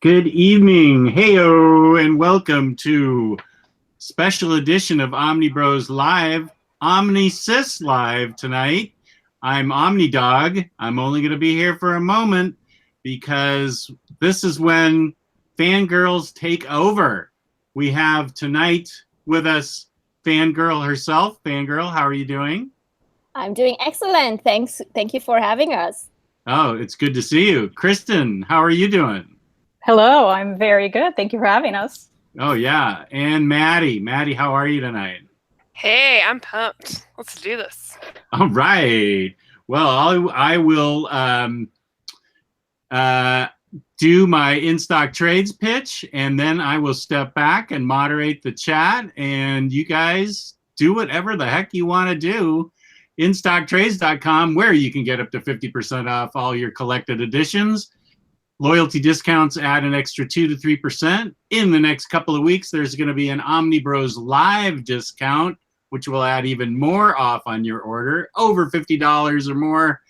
Good evening, heyo, and welcome to special edition of OmniBros Live, OmniSys Live tonight. I'm OmniDog. I'm only going to be here for a moment because this is when Fangirls take over. We have tonight with us Fangirl herself. Fangirl, how are you doing? I'm doing excellent. Thank you for having us. Oh, it's good to see you. Kristen, how are you doing? Hello, I'm very good. Thank you for having us. Oh, yeah. And Maddie. Maddie, how are you tonight? Hey, I'm pumped. Let's do this. All right. Well, I will do my in-stock trades pitch, and then I will step back and moderate the chat, and you guys do whatever the heck you want to do. InStockTrades.com, where you can get up to 50% off all your collected editions. Loyalty discounts add an extra 2 to 3%. In the next couple of weeks, there's going to be an Omnibroslive discount, which will add even more off on your order. Over $50 or more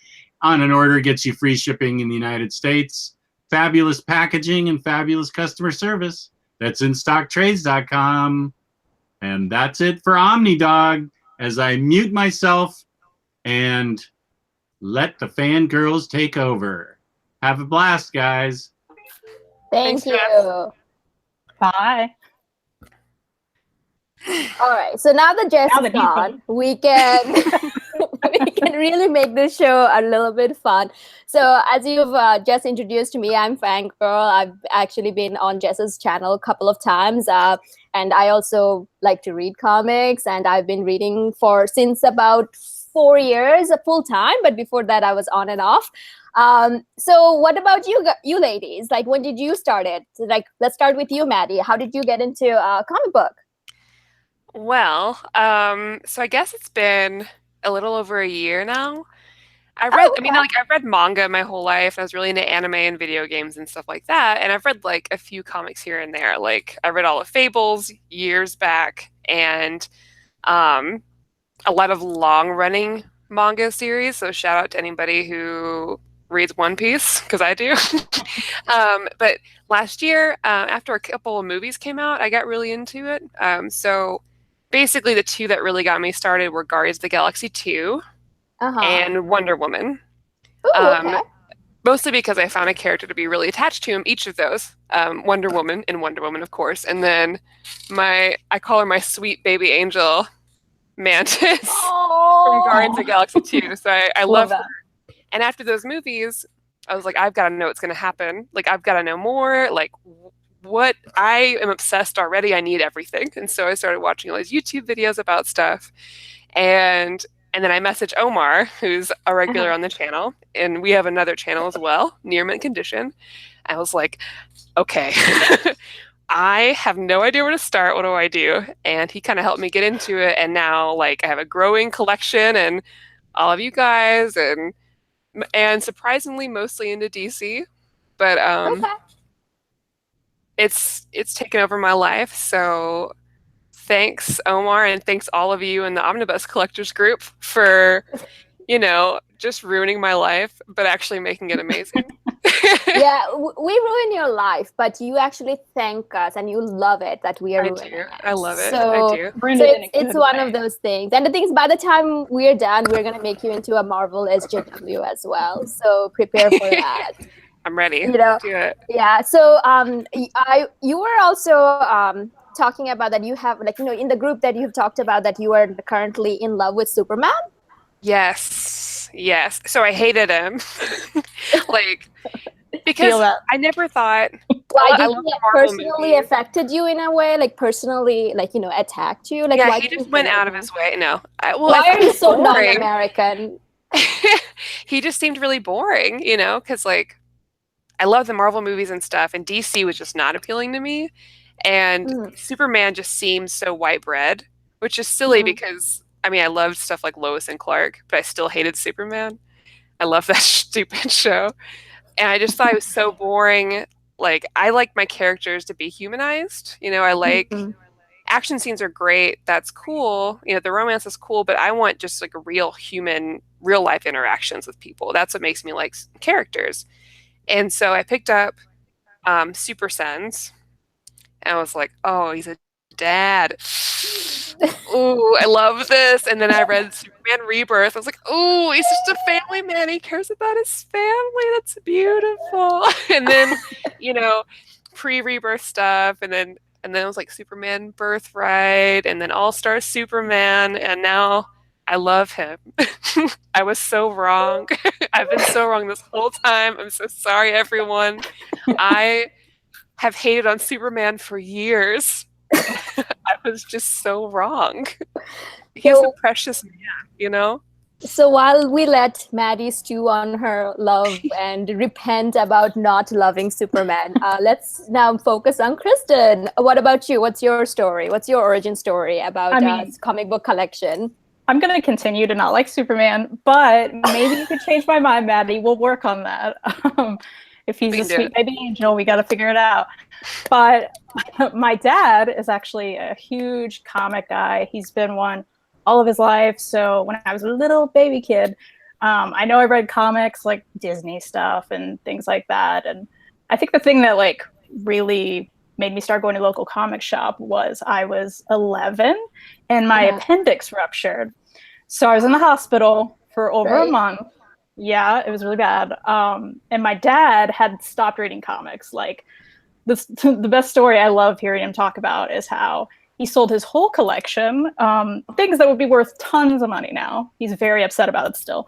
on an order gets you free shipping in the United States. Fabulous packaging and fabulous customer service. That's InStockTrades.com. And that's it for OmniDog as I mute myself and let the fangirls take over. Have a blast, guys. Thanks you. Jess. Bye. All right. So now that Jess is gone, we can we can really make this show a little bit fun. So as you've just introduced me, I'm Fangirl. I've actually been on Jess's channel a couple of times, and I also like to read comics. And I've been reading since about 4 years full time, but before that I was on and off. So what about you ladies? Like, when did you start it? So, like, let's start with you, Maddie. How did you get into comic book? Well, so I guess it's been a little over a year now. I've read manga my whole life. I was really into anime and video games and stuff like that. And I've read like a few comics here and there. Like I read all of Fables years back, and a lot of long-running manga series. So shout out to anybody who reads One Piece, because I do. But last year, after a couple of movies came out, I got really into it. So basically the two that really got me started were Guardians of the Galaxy 2 and Wonder Woman. Ooh, okay. Mostly because I found a character to be really attached to, each of those. Wonder Woman, of course. And then I call her my sweet baby angel, Mantis, from Guardians of the Galaxy 2. So I love her. And after those movies, I was like, I've got to know what's going to happen. Like, I've got to know more. Like, what? I am obsessed already. I need everything. And so I started watching all these YouTube videos about stuff. And then I messaged Omar, who's a regular on the channel. And we have another channel as well, Near Mint Condition. I was like, okay, I have no idea where to start. What do I do? And he kind of helped me get into it. And now, like, I have a growing collection, and all of you guys, and surprisingly mostly into DC, but it's taken over my life. So thanks, Omar, and thanks all of you in the Omnibus Collectors group for, just ruining my life, but actually making it amazing. Yeah, we ruin your life, but you actually thank us and you love it that we are ruining it. I love it. So, I do. It's one of those things. And the thing is, by the time we're done, we're going to make you into a Marvel SJW as well. So prepare for that. I'm ready. Do it. Yeah. So you were also talking about that you have, in the group that you've talked about that you are currently in love with Superman. Yes. So I hated him. Because I never thought. Why did he personally affected you in a way? Like personally, attacked you? Like, why he just went out of his way. No. Why are you so non-American? He just seemed really boring, because I love the Marvel movies and stuff, and DC was just not appealing to me. And Superman just seemed so white bread, which is silly because I loved stuff like Lois and Clark, but I still hated Superman. I love that stupid show. And I just thought it was so boring. Like, I like my characters to be humanized. I like action scenes are great. That's cool. The romance is cool, but I want just like real human, real life interactions with people. That's what makes me like characters. And so I picked up Super Sens. And I was like, oh, he's a dad. Ooh, I love this. And then I read Superman Rebirth. I was like, ooh, he's just a family man. He cares about his family. That's beautiful. And then, pre-Rebirth stuff. And then it was like Superman Birthright, and then All-Star Superman. And now I love him. I was so wrong. I've been so wrong this whole time. I'm so sorry, everyone. I have hated on Superman for years. I was just so wrong. He's a precious man, So while we let Maddie stew on her love and repent about not loving Superman, let's now focus on Kristen. What about you? What's your story? What's your origin story about comic book collection? I'm going to continue to not like Superman, but maybe you could change my mind, Maddie. We'll work on that. If he's a sweet baby angel, we got to figure it out. But my dad is actually a huge comic guy. He's been one all of his life. So when I was a little baby kid, I know I read comics like Disney stuff and things like that. And I think the thing that like really made me start going to local comic shop was I was 11 and my appendix ruptured. So I was in the hospital for over a month. Yeah, it was really bad. And my dad had stopped reading comics. Like the best story I love hearing him talk about is how he sold his whole collection, things that would be worth tons of money now. He's very upset about it still.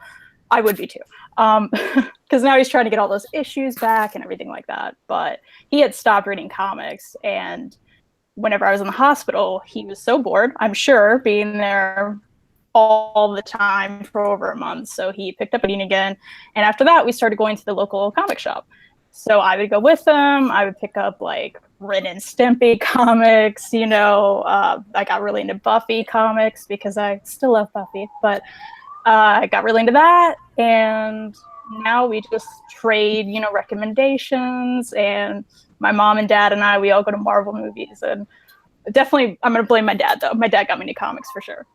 I would be too. Because now he's trying to get all those issues back and everything like that. But he had stopped reading comics. And whenever I was in the hospital, he was so bored, I'm sure, being there all the time for over a month. So he picked up reading again. And after that, we started going to the local comic shop. So I would go with him. I would pick up like Ren and Stimpy comics, I got really into Buffy comics because I still love Buffy, but I got really into that. And now we just trade, recommendations. And my mom and dad and we all go to Marvel movies. And definitely, I'm going to blame my dad, though. My dad got me into comics for sure.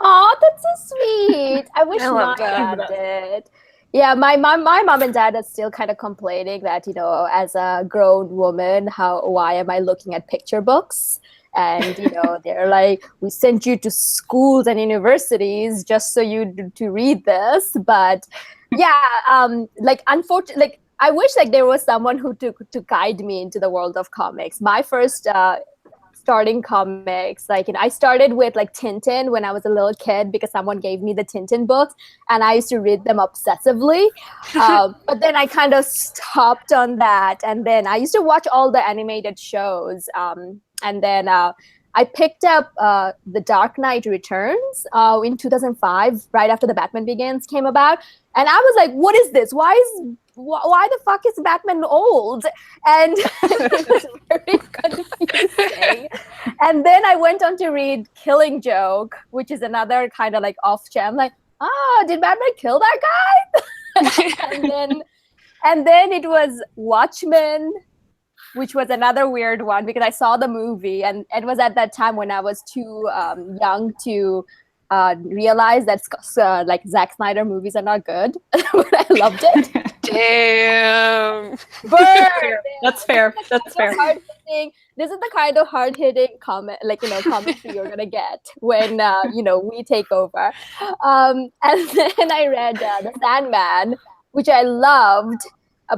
Oh, that's so sweet. I wish my dad did. Yeah, my mom and dad are still kind of complaining that, as a grown woman, why am I looking at picture books? And, they're like, we sent you to schools and universities just so to read this. But yeah, unfortunately, I wish there was someone who to guide me into the world of comics. My first starting comics, I started with Tintin when I was a little kid because someone gave me the Tintin books and I used to read them obsessively. But then I kind of stopped on that, and then I used to watch all the animated shows. And then I picked up The Dark Knight Returns in 2005, right after the Batman Begins came about. And I was like, what is this? Why the fuck is Batman old? And it was very confusing. And then I went on to read Killing Joke, which is another kind of off-jam. Did Batman kill that guy? and then it was Watchmen, which was another weird one because I saw the movie and it was at that time when I was too young to realize that Zack Snyder movies are not good, but I loved it. Damn. That's fair. That's fair. This is the kind of hard-hitting comics you're gonna get when we take over. And then I read The Sandman, which I loved.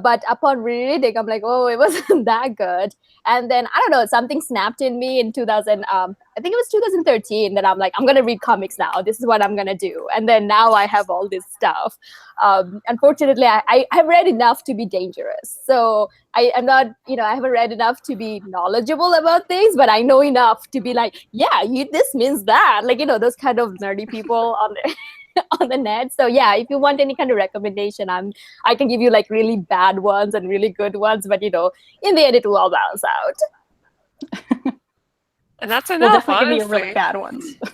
But upon reading, I'm like, oh, it wasn't that good. And then, I don't know, something snapped in me in 2000, I think it was 2013, that I'm like, I'm going to read comics now. This is what I'm going to do. And then now I have all this stuff. Unfortunately, I've read enough to be dangerous. So I'm not, I haven't read enough to be knowledgeable about things, but I know enough to be like, yeah, this means that. Those kind of nerdy people on there. On the net. So yeah, if you want any kind of recommendation, I can give you really bad ones and really good ones, but in the end it will all balance out. And that's enough. We'll definitely give you really bad ones. I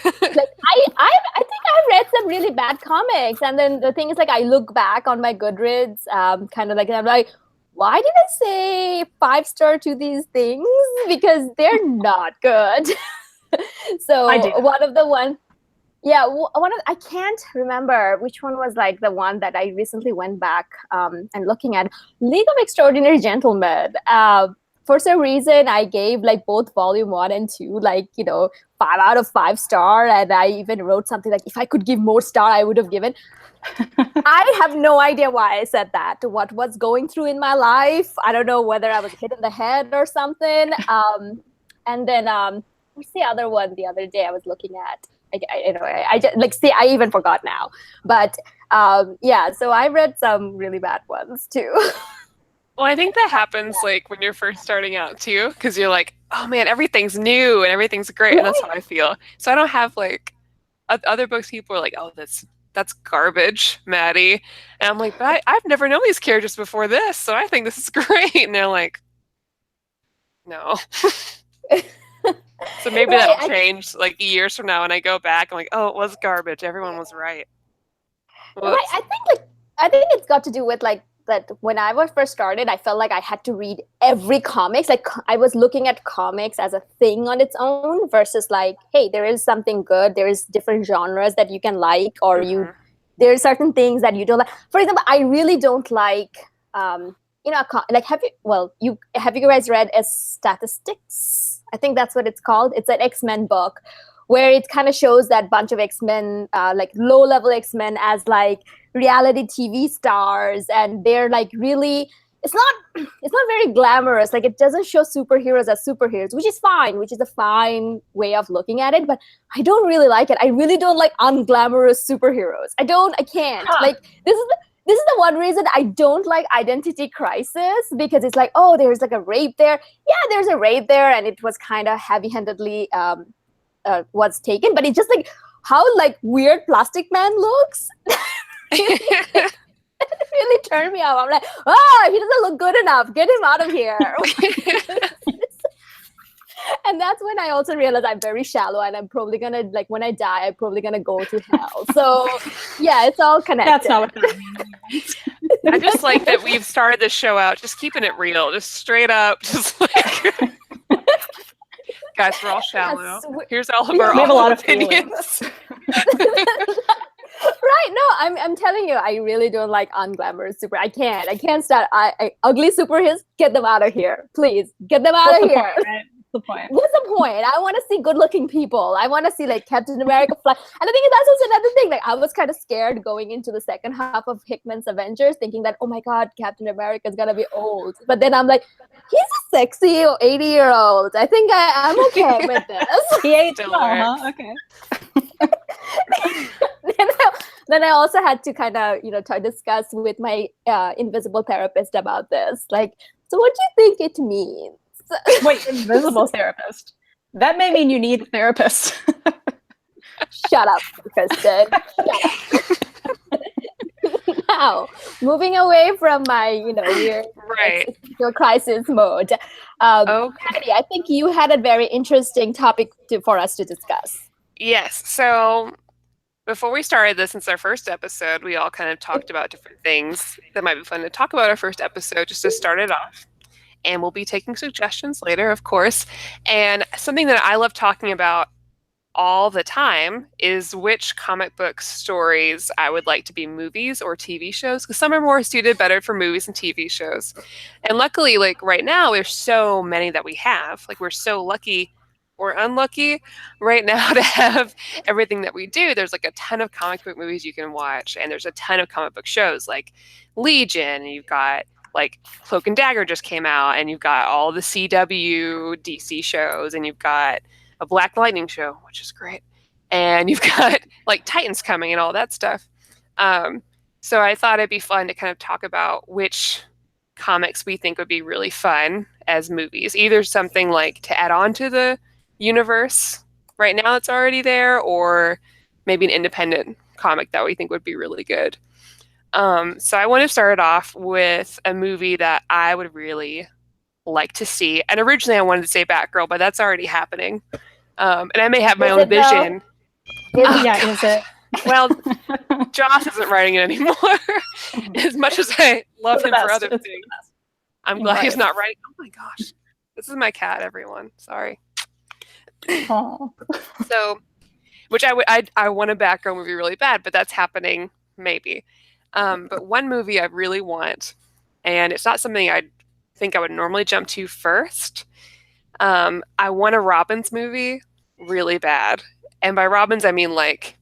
think I've read some really bad comics, and then the thing is I look back on my Goodreads, I'm like, why did I say 5-star to these things? Because they're not good. So one of the ones. Yeah, I can't remember which one was like the one that I recently went back and looking at. League of Extraordinary Gentlemen. For some reason, I gave like both volume 1 and 2, like, 5 out of 5 star. And I even wrote something like, if I could give more star, I would have given. I have no idea why I said that. What was going through in my life? I don't know whether I was hit in the head or something. And then what's the other one the other day I was looking at? I just like, see, I even forgot now. But yeah, so I read some really bad ones too. Well, I think that happens like when you're first starting out too, because you're like, oh man, everything's new and everything's great, and that's how I feel. So I don't have like other books. People are like, oh, that's garbage, Maddie, and I'm like, but I've never known these characters before this, so I think this is great. And they're like, no. So maybe that'll change like years from now when I go back. I'm like, oh, it was garbage. Everyone was right. Right. I think it's got to do with like that when I was first started, I felt like I had to read every comics. Like I was looking at comics as a thing on its own versus like, hey, there is something good. There is different genres that you can like, or there are certain things that you don't like. For example, I really don't like, like have you guys read Statistics? I think that's what it's called. It's an X-Men book where it kind of shows that bunch of X-Men, like low-level X-Men as like reality TV stars, and they're like really, it's not very glamorous. Like it doesn't show superheroes as superheroes, which is fine, which is a fine way of looking at it, but I don't really like it. I really don't like unglamorous superheroes. I can't. Like this is the one reason I don't like Identity Crisis, because it's like, oh, there's like a rape there. Yeah, there's a rape there, and it was kind of heavy-handedly was taken, but it's just like how like weird Plastic Man looks. It really turned me off. I'm like, he doesn't look good enough. Get him out of here. And that's when I also realized I'm very shallow, and I'm probably gonna, like, when I die, I'm probably gonna go to hell. So yeah, it's all connected. That's not what that means. I just like that we've started this show out just keeping it real, just straight up, just like guys, we're all shallow. Yes, here's all of our we have a lot of opinions. Right? No, I'm telling you, I really don't like unglamorous super. I can't start. Ugly superheroes, get them out of here, please. Get them out of here. Point, right? What's the point? What's the point? I want to see good-looking people. I want to see like Captain America fly. And the thing is, that's also another thing. Like I was kind of scared going into the second half of Hickman's Avengers, thinking that, oh my God, Captain America is gonna be old. But then I'm like, he's a sexy 80-year-old. I think I'm okay with this. He aged well, huh? Okay. Then I also had to kind of, discuss with my invisible therapist about this. Like, so what do you think it means? Wait, invisible therapist? That may mean you need a therapist. Shut up, Kristen. Shut up. Now, moving away from my, weird existential crisis mode. Okay. Patty, I think you had a very interesting topic for us to discuss. Yes. So before we started this, since our first episode, we all kind of talked about different things that might be fun to talk about our first episode, just to start it off. And we'll be taking suggestions later, of course. And something that I love talking about all the time is which comic book stories I would like to be movies or TV shows, because some are more suited better for movies and TV shows. And luckily, like right now, there's so many that we have. Like we're so lucky or unlucky right now to have everything that we do. There's like a ton of comic book movies you can watch, and there's a ton of comic book shows like Legion, and you've got like Cloak and Dagger just came out, and you've got all the CW DC shows, and you've got a Black Lightning show, which is great, and you've got like Titans coming and all that stuff. So I thought it'd be fun to kind of talk about which comics we think would be really fun as movies, either something like to add on to the universe right now that's already there, or maybe an independent comic that we think would be really good. So I want to start off with a movie that I would really like to see. And originally I wanted to say Batgirl, but that's already happening. And I may have my own vision. Is it? Well, Joss isn't writing it anymore. As much as I love him for other things, I'm glad he's not writing. Oh my gosh. This is my cat, everyone. Sorry. Oh. So which I want a Batgirl movie really bad, but that's happening maybe. But one movie I really want, and it's not something I think I would normally jump to first. I want a Robins movie really bad, and by Robins I mean like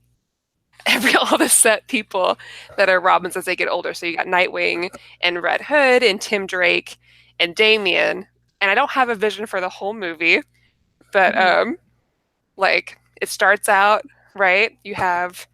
all the set people that are Robins as they get older. So you got Nightwing and Red Hood and Tim Drake and Damian. And I don't have a vision for the whole movie, but like it starts out, right? You have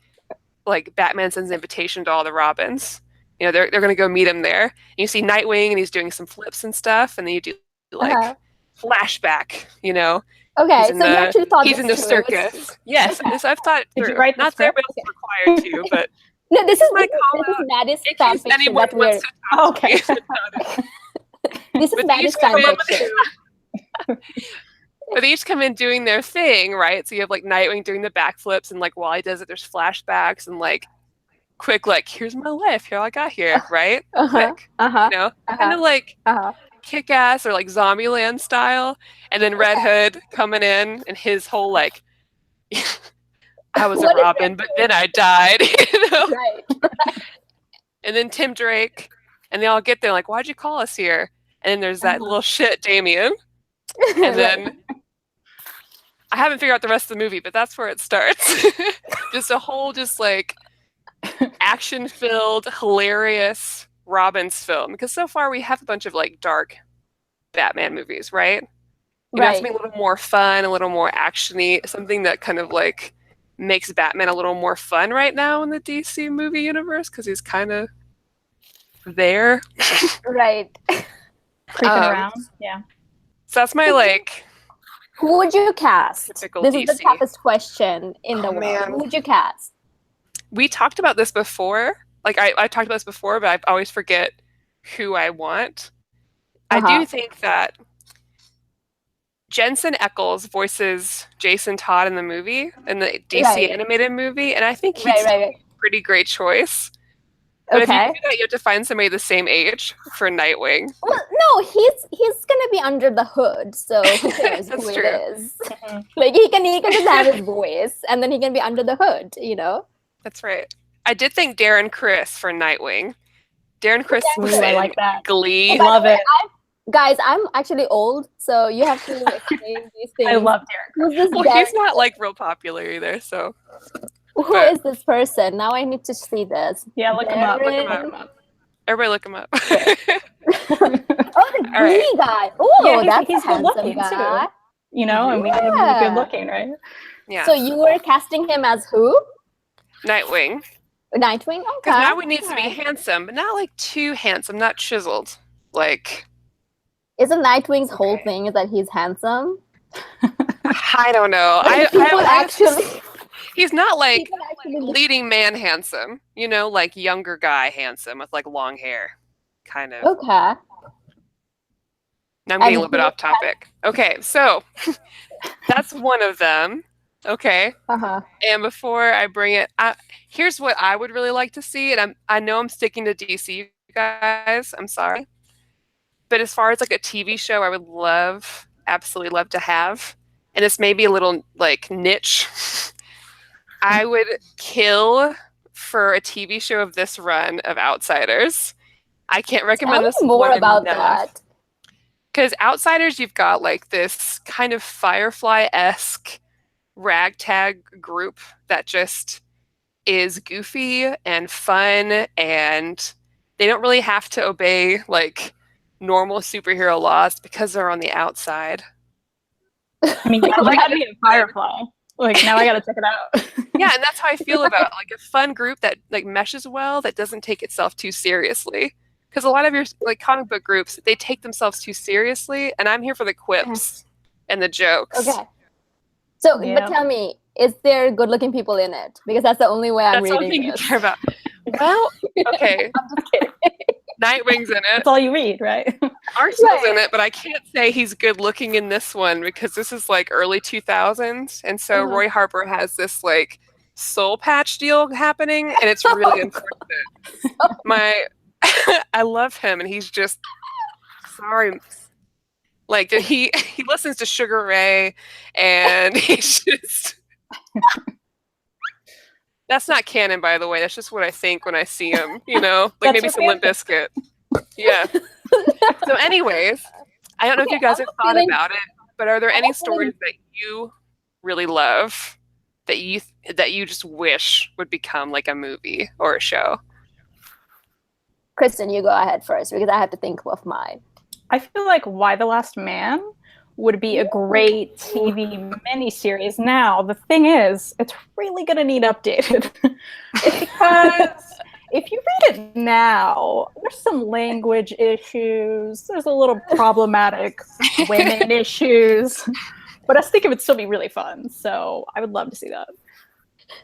like Batman sends an invitation to all the Robins. You know, they're going to go meet him there. And you see Nightwing and he's doing some flips and stuff. And then you do like flashback, you know. Okay, so you actually thought he's in the circus. Yes, I've thought it through. Did you write Not that everybody's required to, but no, this is Maddie's fan fiction that we're... Okay. This is Maddie's fan fiction. But they each come in doing their thing, right? So you have like Nightwing doing the backflips, and like while he does it, there's flashbacks and like quick, like here's my life, here I got here, right? Quick, you know, kind of like Kick-Ass or like Zombieland style, and then Red Hood coming in and his whole like, I was a Robin, but then I died, you know? Right. And then Tim Drake, and they all get there like, why'd you call us here? And then there's that little shit Damian, and then I haven't figured out the rest of the movie, but that's where it starts. Just a whole, just like action-filled, hilarious Robins film, because so far we have a bunch of like dark Batman movies, right? It has to be a little more fun, a little more actiony, something that kind of like makes Batman a little more fun right now in the DC movie universe, because he's kind of there. Right. Creeping around. Yeah. So that's my like. Who would you cast? This DC. is the toughest question in the world. Man. Who would you cast? We talked about this before. Like I talked about this before, but I always forget who I want. I do think that Jensen Ackles voices Jason Todd in the movie, in the DC animated movie, and I think he's a pretty great choice. But if you do that, you have to find somebody the same age for Nightwing. Well, no, he's gonna be under the hood, so who cares who it is? Like he can just have his voice, and then he can be under the hood, you know. That's right. I did think Darren Criss for Nightwing. Darren Criss was I in like that. Glee. Love it. Guys, I'm actually old, so you have to explain these things. I love Darren. Who's this Well, he's not like real popular either, so. Who is this person? Now I need to see this. Yeah, look him up. Everybody look him up. Oh, the Glee guy. Oh, yeah, that's he's a handsome good looking guy. too. You know, and we need him to be good looking, right? Yeah. So you were casting him as who? Nightwing. Nightwing? Okay. Because Nightwing needs to be handsome, but not like too handsome, not chiseled. Like. Isn't Nightwing's whole thing is that he's handsome? I don't know. He's not like leading man handsome, you know, like younger guy handsome with like long hair, kind of. Okay. Now I'm getting a little bit off topic. Okay, so that's one of them. Okay. And before I bring it, here's what I would really like to see, and I know I'm sticking to DC, you guys. I'm sorry, but as far as like a TV show, I would absolutely love to have, and this may be a little like niche. I would kill for a TV show of this run of Outsiders. I can't recommend this more about that. Because Outsiders, you've got like this kind of Firefly-esque ragtag group that just is goofy and fun, and they don't really have to obey like normal superhero laws because they're on the outside. I mean, yeah, like me in Firefly. Like now I gotta check it out. Yeah, and that's how I feel about it. Like a fun group that like meshes well, that doesn't take itself too seriously. Because a lot of your like comic book groups, they take themselves too seriously, and I'm here for the quips and the jokes. Okay. So, but tell me, is there good-looking people in it? Because that's the only way I'm reading That's the only thing you this. care about. Well, okay. I'm just kidding. Nightwing's in it. That's all you read, right? Arsenal's in it, but I can't say he's good looking in this one because this is like early 2000s, and so Roy Harper has this like soul patch deal happening, and it's really unfortunate. I love him, and he's just sorry. Like he listens to Sugar Ray, and he's just That's not canon, by the way. That's just what I think when I see him. You know, like maybe some Limp Bizkit. Yeah. So, anyways, I don't know if you guys have thought about it, but are there any stories that you really love that you just wish would become like a movie or a show? Kristen, you go ahead first because I have to think of mine. I feel like Why the Last Man would be a great TV miniseries. Now, the thing is, it's really going to need updated. Because if you read it now, there's some language issues. There's a little problematic women issues. But I think it would still be really fun. So I would love to see that.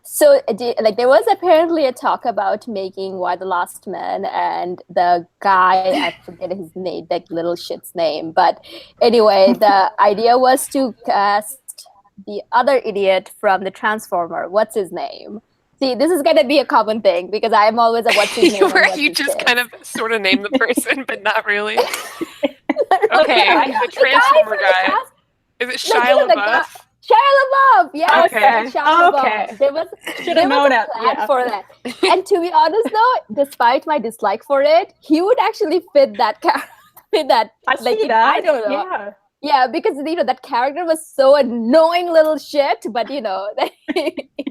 So, like, there was apparently a talk about making Why the Last Man, and the guy, I forget his name, that little shit's name. But anyway, the idea was to cast the other idiot from the Transformer. What's his name? See, this is going to be a common thing because I'm always a what's his name. Where you just kind of sort of name the person, but not really. Okay, the Transformer guy. Is it Shia LaBeouf? Shia LaBeouf, yes. Okay. Shia LaBeouf. Okay. There was a plan for that. And to be honest, though, despite my dislike for it, he would actually fit that character. I see that. I don't know. Yeah, because that character was so annoying little shit, but it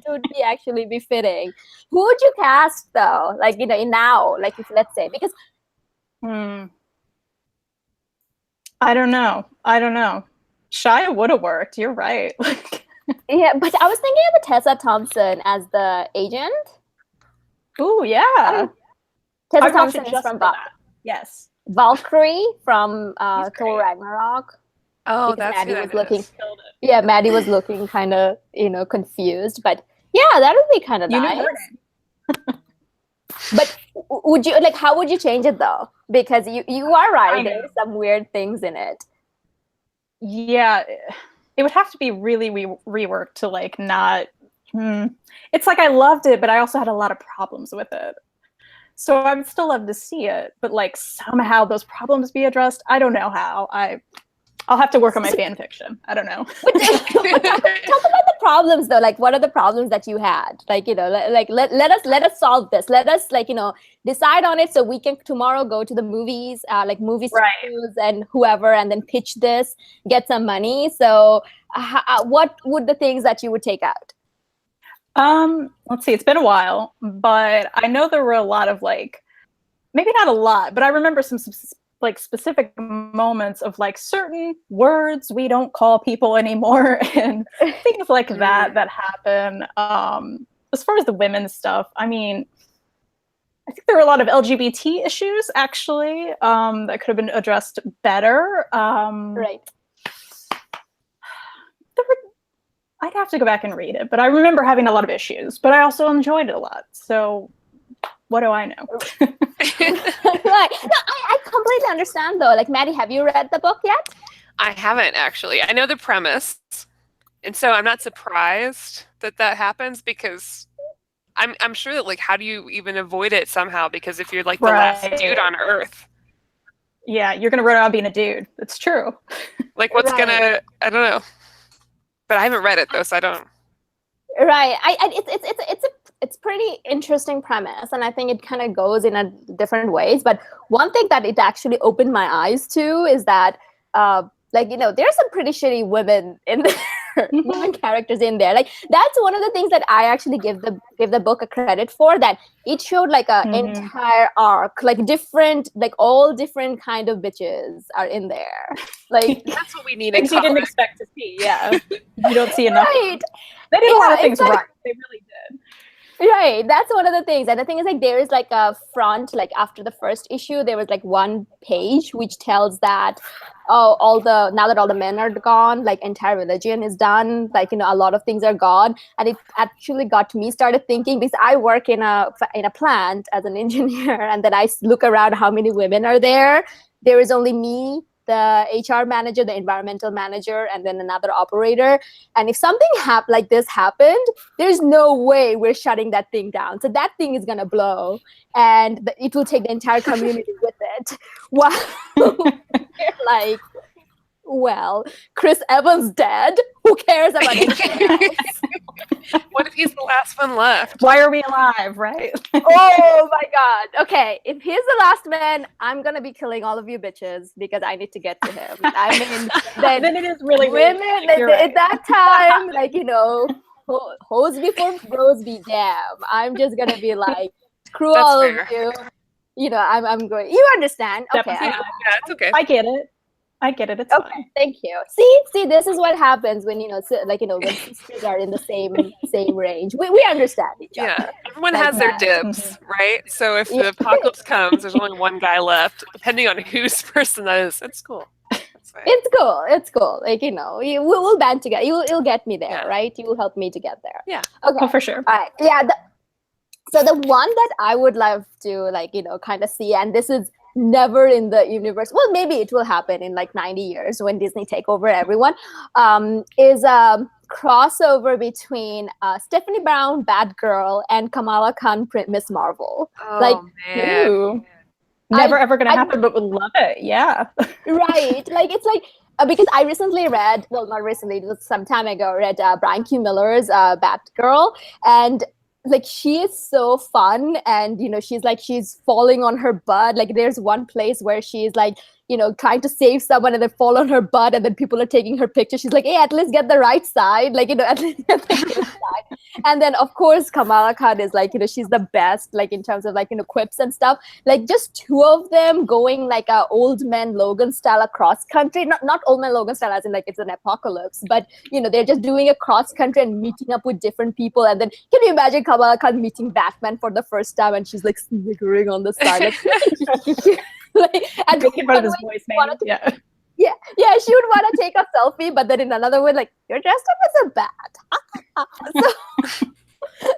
would actually be fitting. Who would you cast though? Like now, like if let's say because. I don't know. Shia would have worked. You're right. Yeah, but I was thinking of Tessa Thompson as the agent. Ooh, yeah. Tessa Thompson is from Yes. Valkyrie from Thor Ragnarok. Oh, that's Maddie who was that looking. is. Yeah, Maddie was looking kind of confused, but yeah, that would be kind of nice. But would you how would you change it though? Because you are right. There's some weird things in it. Yeah, it would have to be really reworked to not. It's like I loved it, but I also had a lot of problems with it. So I would still love to see it, but somehow those problems be addressed. I don't know how. I'll have to work on my fan fiction. I don't know. But talk about the problems though. Like, what are the problems that you had? Let us solve this. Let us decide on it so we can tomorrow go to the movies, movie studios and whoever, and then pitch this, get some money. So, what would the things that you would take out? Let's see. It's been a while, but I know there were a lot of maybe not a lot, but I remember some specific moments of certain words we don't call people anymore and things like that happen. As far as the women's stuff, I mean, I think there were a lot of LGBT issues actually that could have been addressed better. Right. I'd have to go back and read it, but I remember having a lot of issues, but I also enjoyed it a lot. So what do I know? Right. No, I completely understand though. Maddie, have you read the book yet? I haven't actually. I know the premise, and so I'm not surprised that happens because I'm sure that how do you even avoid it somehow? Because if you're the last dude on Earth, yeah, you're gonna run around being a dude. That's true. What's gonna? I don't know. But I haven't read it though, so I don't. Right. It's pretty interesting premise, and I think it kind of goes in a different ways. But one thing that it actually opened my eyes to is that, there's some pretty shitty women in there, women characters in there. That's one of the things that I actually give the book a credit for. That it showed an entire arc, all different kind of bitches are in there. That's what we need. Things you didn't expect to see. Yeah, you don't see enough. Right. They did a lot of things right. They really did. Right, that's one of the things. And the thing is there is a front, after the first issue, there was one page which tells that now that all the men are gone, entire religion is done, a lot of things are gone. And it actually got me started thinking, because I work in a plant as an engineer, and then I look around how many women are there. There is only me, the HR manager, the environmental manager, and then another operator. And if something like this happened, there's no way we're shutting that thing down. So that thing is going to blow, and it will take the entire community with it. Well, Chris Evans dead. Who cares about anything else? What if he's the last one left? Why are we alive, right? Oh my god. Okay, if he's the last man, I'm gonna be killing all of you bitches because I need to get to him. I mean, then it is really women weird. at that time, like, you know, hoes before bros be damn. I'm just gonna be like, screw That's all fair. of you. You know, I'm going. You understand? Okay. Yeah, it's okay. I get it. It's Okay, fine. thank you. See, this is what happens when, you know, when sisters are in the same range. We understand each other. Yeah, everyone Like has their that. dibs, right? So if the apocalypse comes, there's only one guy left. Depending on whose person that is, it's cool. That's fine. It's cool. Like, you know, we'll band together. You'll get me there, Yeah. right? You will help me to get there. Yeah. Okay. Oh, for sure. All right. Yeah. So the one that I would love to, like, you know, kind of see, and this is never in the universe. Well, maybe it will happen in like 90 years when Disney take over everyone. Is a crossover between Stephanie Brown, Batgirl, and Kamala Khan, Miss Marvel. Oh, like, man. Ooh. Never ever gonna happen, but would love it. Yeah. Right. Like, it's like, because I recently read, well, not recently, it was some time ago, read Brian Q. Miller's Batgirl, and like, she is so fun, and, you know, she's falling on her butt. Like, there's one place where she's like, you know, trying to save someone and then fall on her butt, and then people are taking her picture. She's like, hey, at least get the right side, like, you know, at least get the good side. And then, of course, Kamala Khan is like, you know, she's the best, like, in terms of, like, you know, quips and stuff. Like, just two of them going like a old man Logan style across country, not old man Logan style as in like it's an apocalypse, but, you know, they're just doing a cross country and meeting up with different people. And then can you imagine Kamala Khan meeting Batman for the first time, and she's like sniggering on the side, like, like, and Making fun of his voice, man. Yeah. Yeah, she would want to take a selfie, but then in another way, like, you're dressed up as a bat.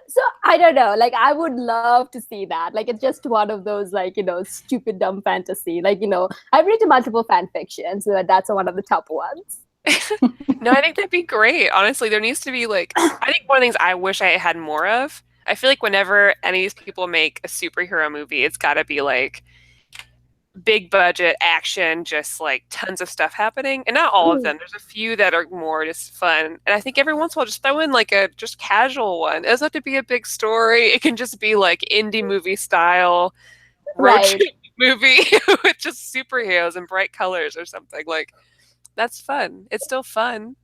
So I don't know. Like, I would love to see that. Like, it's just one of those, like, you know, stupid, dumb fantasy. Like, you know, I've written multiple fan fictions, so that's one of the top ones. No, I think that'd be great. Honestly, there needs to be like, I think one of the things I wish I had more of, I feel like whenever any of these people make a superhero movie, it's got to be like big budget action, just like tons of stuff happening. And not all of them. There's a few that are more just fun. And I think every once in a while, just throw in like a just casual one. It doesn't have to be a big story. It can just be like indie movie style road Right. trip movie with just superheroes and bright colors or something. Like, that's fun. It's still fun.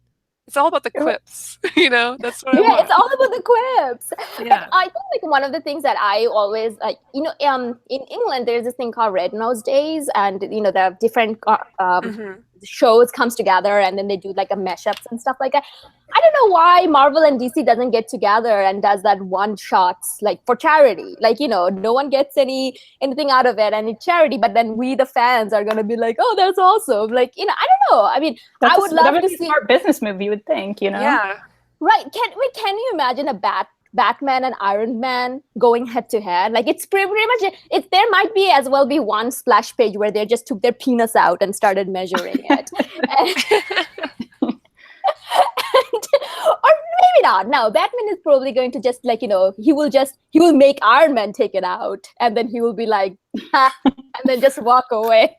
It's all about the quips, you know? That's what I want. It's all about the quips. Yeah. I think, like, one of the things that I always, like, you know, in England, there's this thing called Red Nose Days, and, you know, the different shows comes together, and then they do like a mashups and stuff like that. I don't know why Marvel and DC doesn't get together and does that one shots, like, for charity. Like, you know, no one gets anything out of it, and it's charity, but then we, the fans, are gonna be like, oh, that's awesome. Like, you know, I don't know. I mean, I would love to see a smart business move, you would think, you know? Yeah. Right. Can you imagine a Batman and Iron Man going head to head? Like, it's pretty much there might be as well be one splash page where they just took their penis out and started measuring it. Or maybe not. No, Batman is probably going to just, like, you know, he will make Iron Man take it out, and then he will be like, ha, and then just walk away.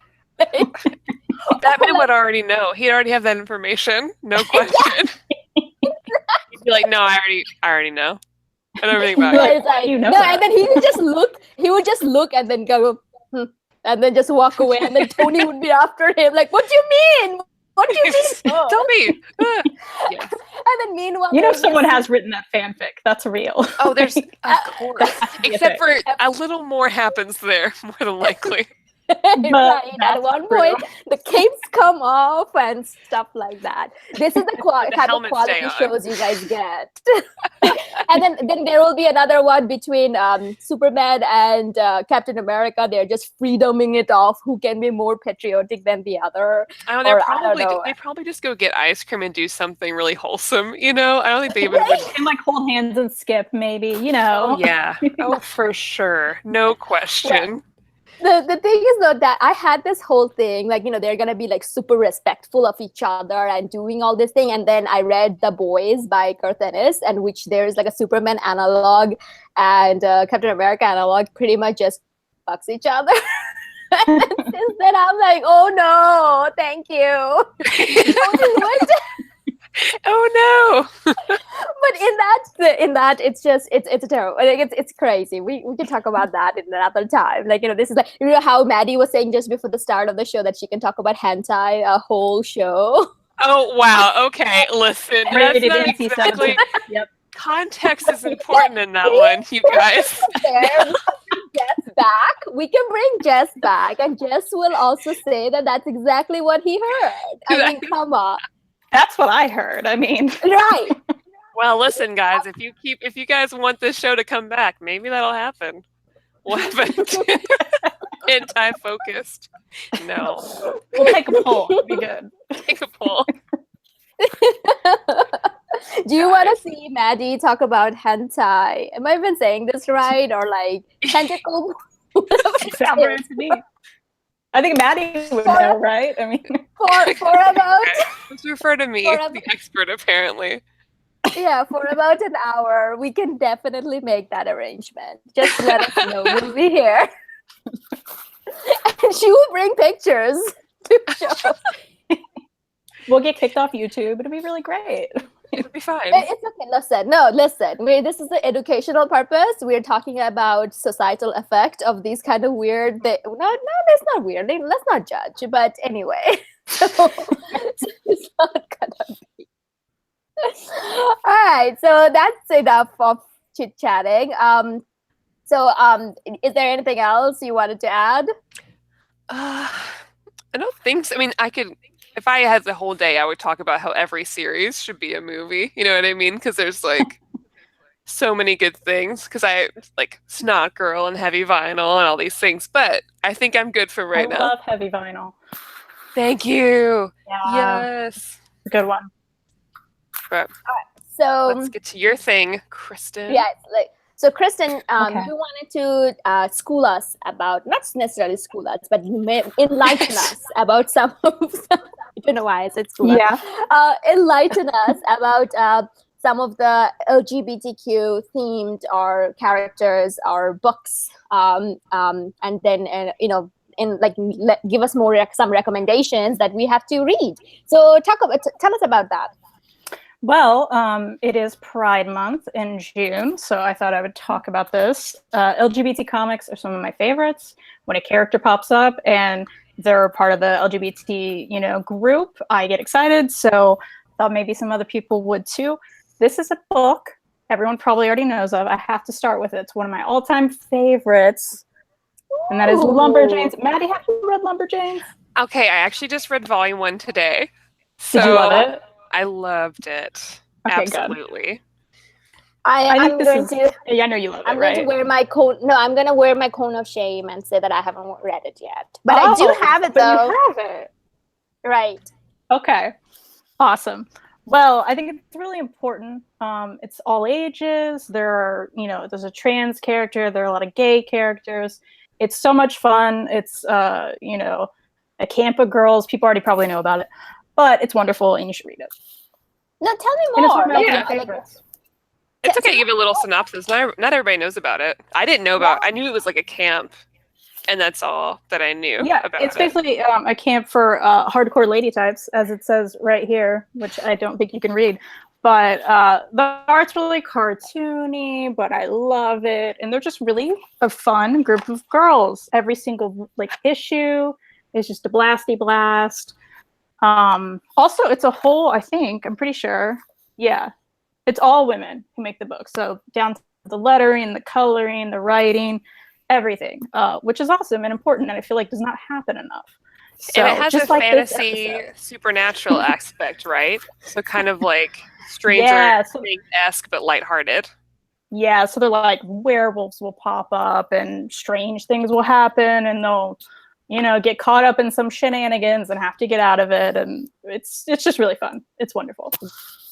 Batman would already know. He'd already have that information. No question. He'd be like, no, I already know. I know everything about it. Like, You know no, that. and then he would just look and then go, and then just walk away, and then Tony would be after him, like, what do you mean? What do you mean? Tell me. Yes. And then meanwhile, You know, someone has written that fanfic. That's real. Oh, there's, of course. be a Except for thing. a little more happens there, more than likely. right. At that's one true. point, the capes come off and stuff like that. This is the type of helmets quality stay on. shows you guys get. And then there will be another one between Superman and Captain America. They're just freedoming it off. Who can be more patriotic than the other? Oh, Or, I don't know. they probably just go get ice cream and do something really wholesome, you know? I don't think they even would. And like hold hands and skip, maybe, you know. Oh, yeah. Oh, for sure. No question. The thing is, though, that I had this whole thing, like, you know, they're gonna be like super respectful of each other and doing all this thing. And then I read The Boys by Garth Ennis, and which there's like a Superman analog and Captain America analog pretty much just fucks each other. And since then, I'm like, oh no, thank you. Oh, no. in that it's terrible. Like, it's crazy. We can talk about that in another time. Like, this is like, how Maddie was saying just before the start of the show that she can talk about hentai a whole show. Oh wow. Okay, listen. That's not exactly. Yep. Context is important in that one, you guys. Jess back. We can bring Jess back, and Jess will also say that that's exactly what he heard. I mean, come on. That's what I heard. I mean, right. Well, listen, guys. If you guys want this show to come back, maybe that'll happen. What happened? Anti-focused. No. We'll take a poll. It'll be good. Take a poll. Do you want to see Maddie talk about hentai? Am I even saying this right? Or like tentacle? Sound right to me. I think Maddie would know, right? I mean, for about. Let's refer to me, the expert, apparently. Yeah, for about an hour, we can definitely make that arrangement. Just let us know. We'll be here. And she will bring pictures to show. We'll get kicked off YouTube. It'll be really great. It'll be fine. It's okay. Listen. This is the educational purpose. We're talking about societal effect of these kind of weird. No, that's not weird. Let's not judge. But anyway, so it's not gonna be. All right. So that's enough of chit chatting. Is there anything else you wanted to add? I don't think so. I mean, I could. If I had the whole day, I would talk about how every series should be a movie. You know what I mean? Because there's like so many good things. Because I like Snot Girl and Heavy Vinyl and all these things. But I think I'm good for right now. I love Heavy Vinyl. Thank you. Yeah. Yes. Good one. But So let's get to your thing, Kristen. Yeah. So Kristen, Okay. you wanted to school us about, not necessarily school us, but enlighten us about some of. I don't know why I said school. Yeah. Enlighten us about some of the LGBTQ themed or characters or books, and then give us some recommendations that we have to read. So tell us about that. Well, it is Pride Month in June, so I thought I would talk about this. LGBT comics are some of my favorites. When a character pops up and they're part of the LGBT, group, I get excited. So I thought maybe some other people would too. This is a book everyone probably already knows of. I have to start with it. It's one of my all-time favorites, and that is Lumberjanes. Maddie, have you read Lumberjanes? Okay, I actually just read volume 1 today. So Did you love it? I loved it. Okay, absolutely. Good. I know you love it, right? I'm going to wear my cone. No, I'm going to wear my cone of shame and say that I haven't read it yet. But I do have it, though. You have it. Right. Okay. Awesome. Well, I think it's really important. It's all ages. There's a trans character. There are a lot of gay characters. It's so much fun. It's, a camp of girls. People already probably know about it. But it's wonderful, and you should read it. Now, tell me more. It's okay to give a little synopsis. Not everybody knows about it. I didn't know about it. I knew it was like a camp, and that's all that I knew about it. It's basically a camp for hardcore lady types, as it says right here, which I don't think you can read. But the art's really cartoony, but I love it. And they're just really a fun group of girls. Every single issue is just a blasty blast. Also, it's a whole, I'm pretty sure, it's all women who make the book. So down to the lettering, the coloring, the writing, everything, which is awesome and important, and I feel like does not happen enough. So, and it has a fantasy supernatural aspect, right? So kind of like Stranger Things-esque, but lighthearted. Yeah, so they're like werewolves will pop up and strange things will happen, and they'll get caught up in some shenanigans and have to get out of it, and it's just really fun. It's wonderful.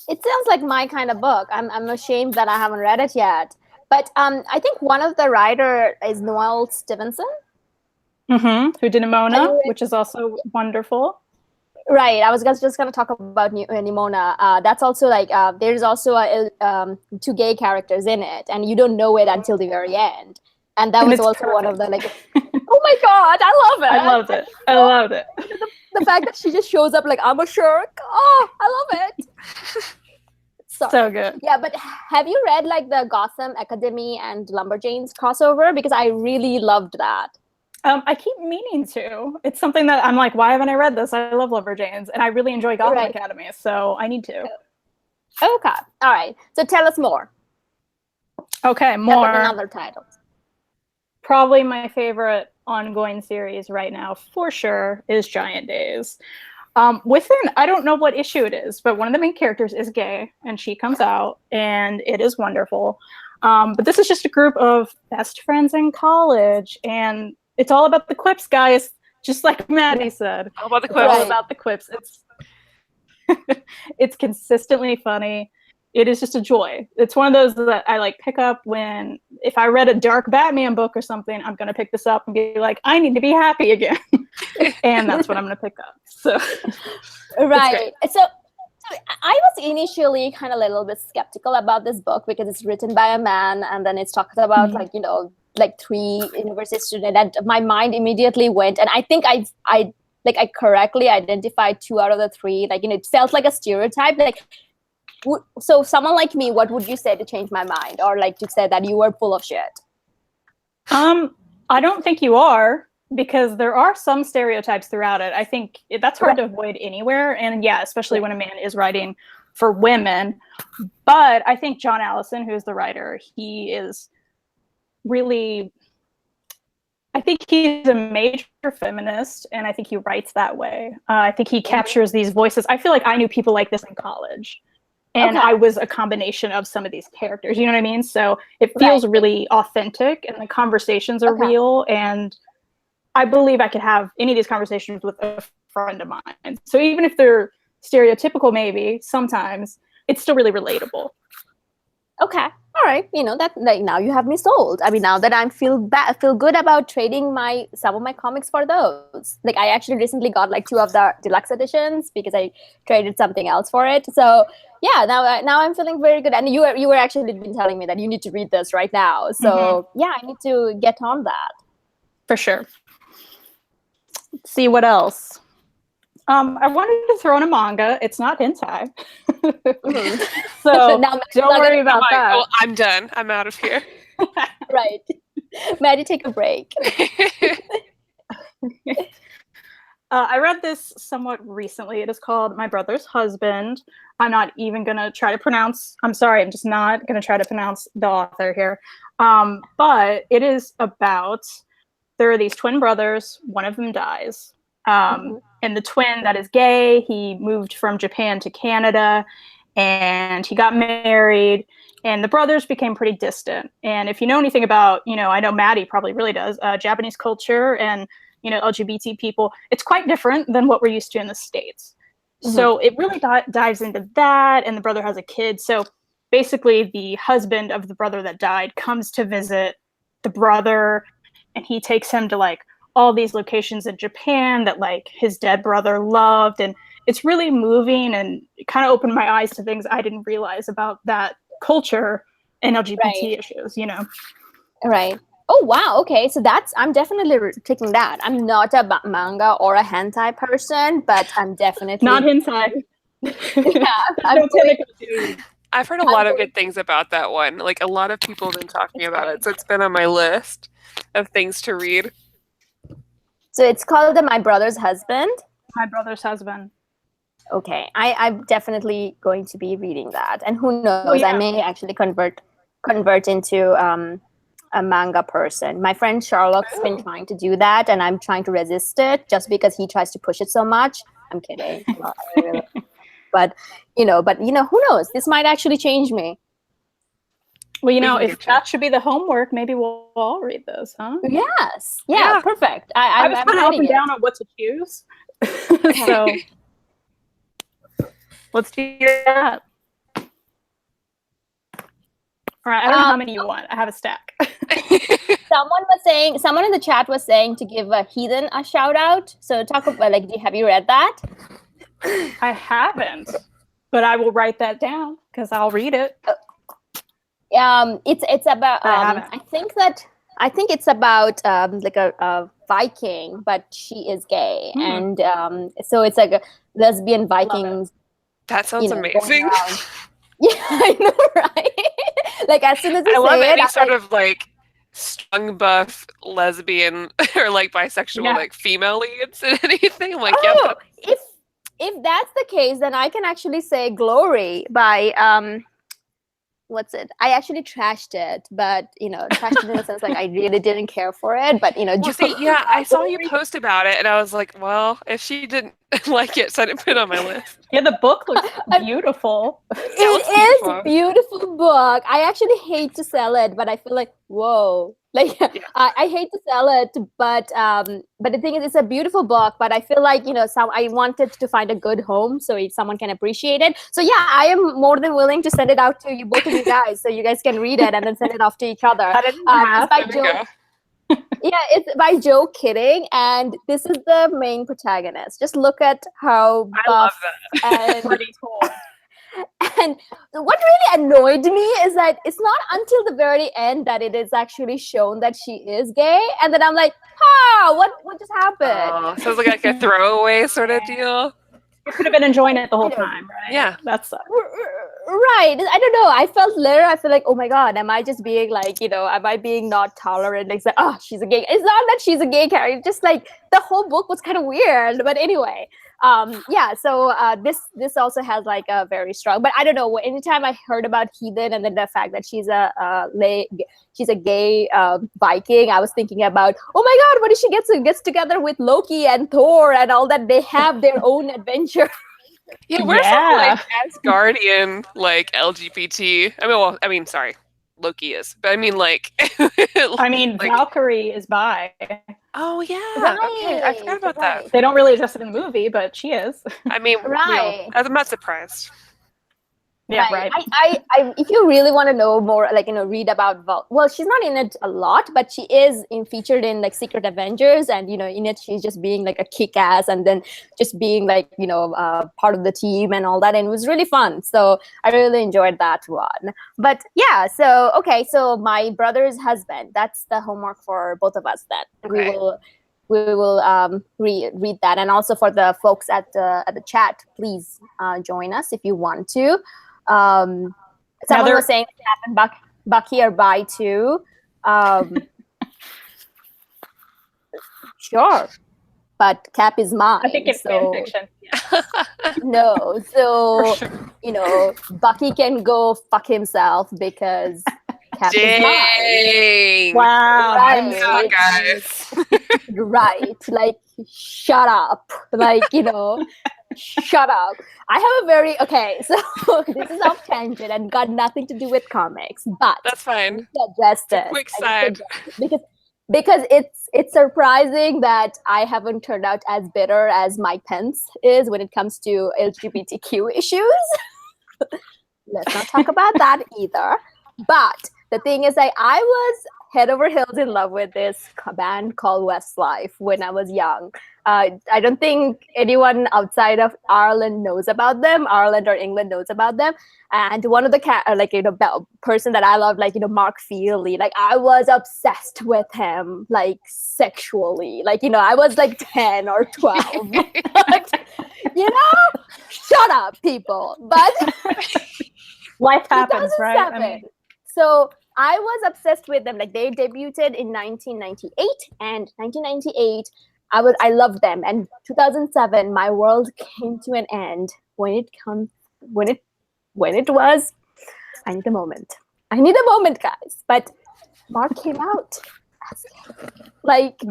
It sounds like my kind of book. I'm ashamed that I haven't read it yet. But I think one of the writer is Noelle Stevenson. Mm-hmm. Who did Nimona, which is also wonderful. Right. I was just going to talk about Nimona. That's also there's also 2 gay characters in it, and you don't know it until the very end. And that was also one of the oh my God, I love it. I loved it. I loved it. The fact that she just shows up like, I'm a shark. Oh, I love it. So good. Yeah, but have you read like the Gotham Academy and Lumberjanes crossover? Because I really loved that. I keep meaning to. It's something that I'm like, why haven't I read this? I love Lumberjanes, and I really enjoy Gotham Academy, so I need to. Okay, all right. So tell us more. Okay, more. Another title. Probably my favorite ongoing series right now, for sure, is Giant Days. Within, I don't know what issue it is, but one of the main characters is gay, and she comes out, and it is wonderful. But this is just a group of best friends in college, and it's all about the quips, guys. Just like Maddie said, All about the quips. All about the quips. It's consistently funny. It is just a joy. It's one of those that I like pick up when, if I read a dark Batman book or something, I'm gonna pick this up and be like, I need to be happy again, and that's what I'm gonna pick up. So, right. So I was initially kind of a little bit skeptical about this book because it's written by a man, and then it's talked about like, you know, like 3 university students, and my mind immediately went, and I think I correctly identified 2 out of the 3. Like, you know, it felt like a stereotype. Like, so someone like me, what would you say to change my mind, or like to say that you were full of shit? I don't think you are, because there are some stereotypes throughout it. I think that's hard to avoid anywhere, and yeah, especially when a man is writing for women. But I think John Allison, who's the writer, he is really, I think he's a major feminist, and I think he writes that way. I think he captures these voices. I feel like I knew people like this in college, and I was a combination of some of these characters, you know what I mean? So it feels really authentic, and the conversations are real, and I believe I could have any of these conversations with a friend of mine. So even if they're stereotypical, maybe sometimes it's still really relatable. Okay, all right. You know that, like, now you have me sold. I mean, now that I feel good about trading some of my comics for those. Like, I actually recently got like 2 of the deluxe editions because I traded something else for it. So yeah, now I'm feeling very good. And you were actually been telling me that you need to read this right now. So yeah, I need to get on that for sure. Let's see what else. I wanted to throw in a manga. It's not hentai. So now, don't worry about that. Oh, I'm done. I'm out of here. Right. Maddie, take a break. I read this somewhat recently. It is called My Brother's Husband. I'm not even going to try to pronounce, I'm sorry, I'm just not going to try to pronounce the author here. But it is about, there are these twin brothers, one of them dies. And the twin that is gay, he moved from Japan to Canada, and he got married, and the brothers became pretty distant. And if you know anything about, you know, I know Maddie probably really does, Japanese culture and, you know, LGBT people, it's quite different than what we're used to in the States. So it really dives into that, and the brother has a kid. So basically the husband of the brother that died comes to visit the brother, and he takes him to like all these locations in Japan that like his dead brother loved. And it's really moving, and it kind of opened my eyes to things I didn't realize about that culture and LGBT issues, you know? Right. Oh, wow. Okay. So I'm definitely taking that. I'm not a manga or a hentai person, but I'm definitely. Not hentai. Yeah. I've heard a lot of good things about that one. Like, a lot of people have been talking about it, so it's been on my list of things to read. So it's called My Brother's Husband? My Brother's Husband. Okay. I'm definitely going to be reading that. And who knows, I may actually convert into a manga person. My friend Sherlock's been trying to do that, and I'm trying to resist it just because he tries to push it so much. I'm kidding. But you know, who knows? This might actually change me. Well, you know, if that should be the homework, maybe we'll all read those, huh? Yes. Yeah. Perfect. I was kind of up and down on what to choose. So let's do that. All right. I don't know how many you want. I have a stack. Someone in the chat was saying to give a heathen a shout out. So talk about, like, have you read that? I haven't, but I will write that down because I'll read it. It's about I think it's about like a Viking, but she is gay, and so it's like a lesbian Vikings. That sounds amazing. Yeah, I know, right? Like as soon as you I love say any it, sort of like strong buff lesbian or like bisexual Yeah. like female leads in anything. I'm like, yep, oh, if that's the case, then I can actually say Glory by what's it? I actually trashed it, but trashed it in the sense like I really didn't care for it. But well, see, yeah, I saw you post about it, and I was like, well, if she didn't like it, so I didn't put it on my list. Yeah, the book looks beautiful. It is a beautiful book. I actually hate to sell it, but I feel like whoa. Like I hate to sell it, but the thing is, it's a beautiful book. But I feel like I wanted to find a good home so if someone can appreciate it. So yeah, I am more than willing to send it out to you, both of you guys, so you guys can read it and then send it off to each other. It's by Joe. Yeah, it's by Joe Kidding, and this is the main protagonist. Just look at how I love buff that. and Pretty cool. and what really annoyed me is that it's not until the very end that it is actually shown that she is gay, and then I'm like, what just happened? Oh, so it's like a throwaway sort of deal. You could have been enjoying it the whole time, right? Yeah. That's Right. I don't know. I feel like, oh my God, am I just being like, am I being not tolerant? Like, oh, she's a gay. It's not that she's a gay character. It's just like the whole book was kind of weird. But anyway, yeah. So this also has like a very strong. But I don't know. Anytime I heard about Heathen and then the fact that she's a gay Viking, I was thinking about, oh my God, what if she gets together with Loki and Thor and all that? They have their own adventure. Yeah, where's some like Asgardian like LGBT? I mean, sorry, Loki is, but I mean like. like, Valkyrie is bi. Oh yeah, right, okay, I forgot about that. They don't really address it in the movie, but she is. I mean, right. I'm not surprised. Yeah, right. I if you really want to know more, like read about well, she's not in it a lot, but she is featured in like Secret Avengers, and in it she's just being like a kick-ass, and then just being like part of the team and all that, and it was really fun. So I really enjoyed that one. But yeah, so okay, so my brother's husband. That's the homework for both of us. Then okay. we will read that, and also for the folks at the chat, please join us if you want to. Someone was saying Cap and Bucky are bi too. Sure, but Cap is mine. I think it's fan fiction. No, so Bucky can go fuck himself because Cap is mine. Wow, right, guys. Right, like shut up, like shut up. I have a very so this is off tangent and got nothing to do with comics, but that's fine. Quick side, because it's surprising that I haven't turned out as bitter as Mike Pence is when it comes to LGBTQ issues. Let's not talk about that either. But the thing is, I was head over heels in love with this band called Westlife when I was young. I don't think anyone outside of Ireland knows about them. Ireland or England knows about them. And one of the person that I love, Mark Feely, like I was obsessed with him, like sexually. Like I was like 10 or 12. Shut up, people. But life happens, right? So I was obsessed with them. Like they debuted in 1998, and 1998. I loved them, and 2007 my world came to an end when it was. I need a moment, guys. But Mark came out like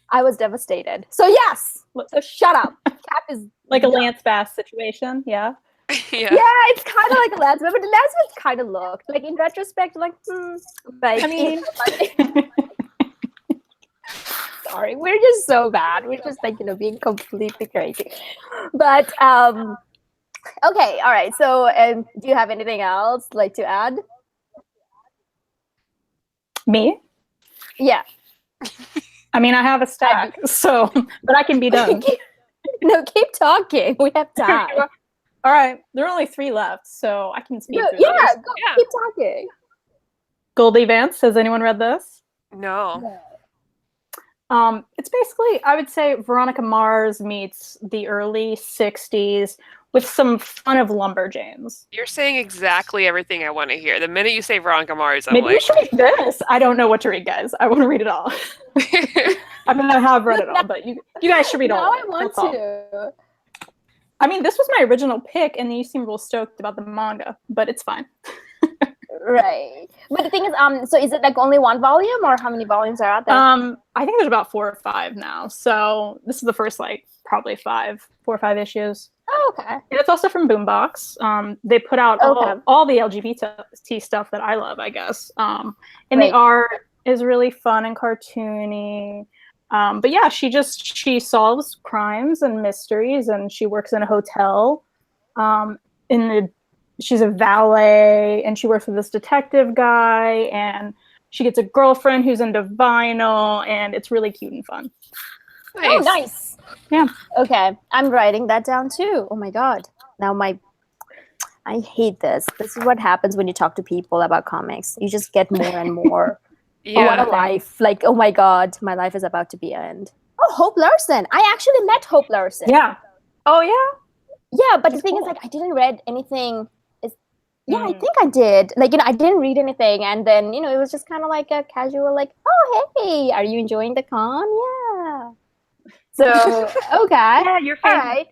I was devastated. So yes, so shut up. Cap is like a Lance Bass situation. Yeah. Yeah, it's kind of like a Lance, but Lance was kind of looked like in retrospect, like I mean. Sorry, we're just so bad. We're just being completely crazy. But okay, all right. So, do you have anything else to add? Me? Yeah. I mean, I have a stack, but I can be done. Keep talking. We have time. All right, there are only 3 left, so I can speak. Keep talking. Goldie Vance. Has anyone read this? No. It's basically, I would say, Veronica Mars meets the early 60s with some fun of lumberjanes. You're saying exactly everything I want to hear. The minute you say Veronica Mars, I'm Maybe like... you should read this. I don't know what to read, guys. I want to read it all. I mean, I have read it all, but you guys should read all of it. I want to. I mean, this was my original pick, and you seem real stoked about the manga, but it's fine. Right. But the thing is, so is it like only one volume, or how many volumes are out there? I think there's about 4 or 5 now. So this is the first, like, probably 4 or 5 issues. Oh, okay. And it's also from Boombox. They put out all the LGBT stuff that I love, I guess. And the art is really fun and cartoony. But yeah, she solves crimes and mysteries, and she works in a hotel. She's a valet, and she works with this detective guy, and she gets a girlfriend who's into vinyl, and it's really cute and fun. Nice. Oh, nice. Yeah. Okay, I'm writing that down too. Oh my god. Now I hate this. This is what happens when you talk to people about comics. You just get more and more. Yeah. What a life. Like, oh my god, my life is about to be end. Oh, Hope Larson. I actually met Hope Larson. Yeah. Oh, yeah? Yeah, but the thing is, like, I didn't read anything. Yeah, I think I did. Like, I didn't read anything. And then, it was just kind of like a casual, like, oh, hey, are you enjoying the con? Yeah. So, okay. Yeah, you're fine. All right.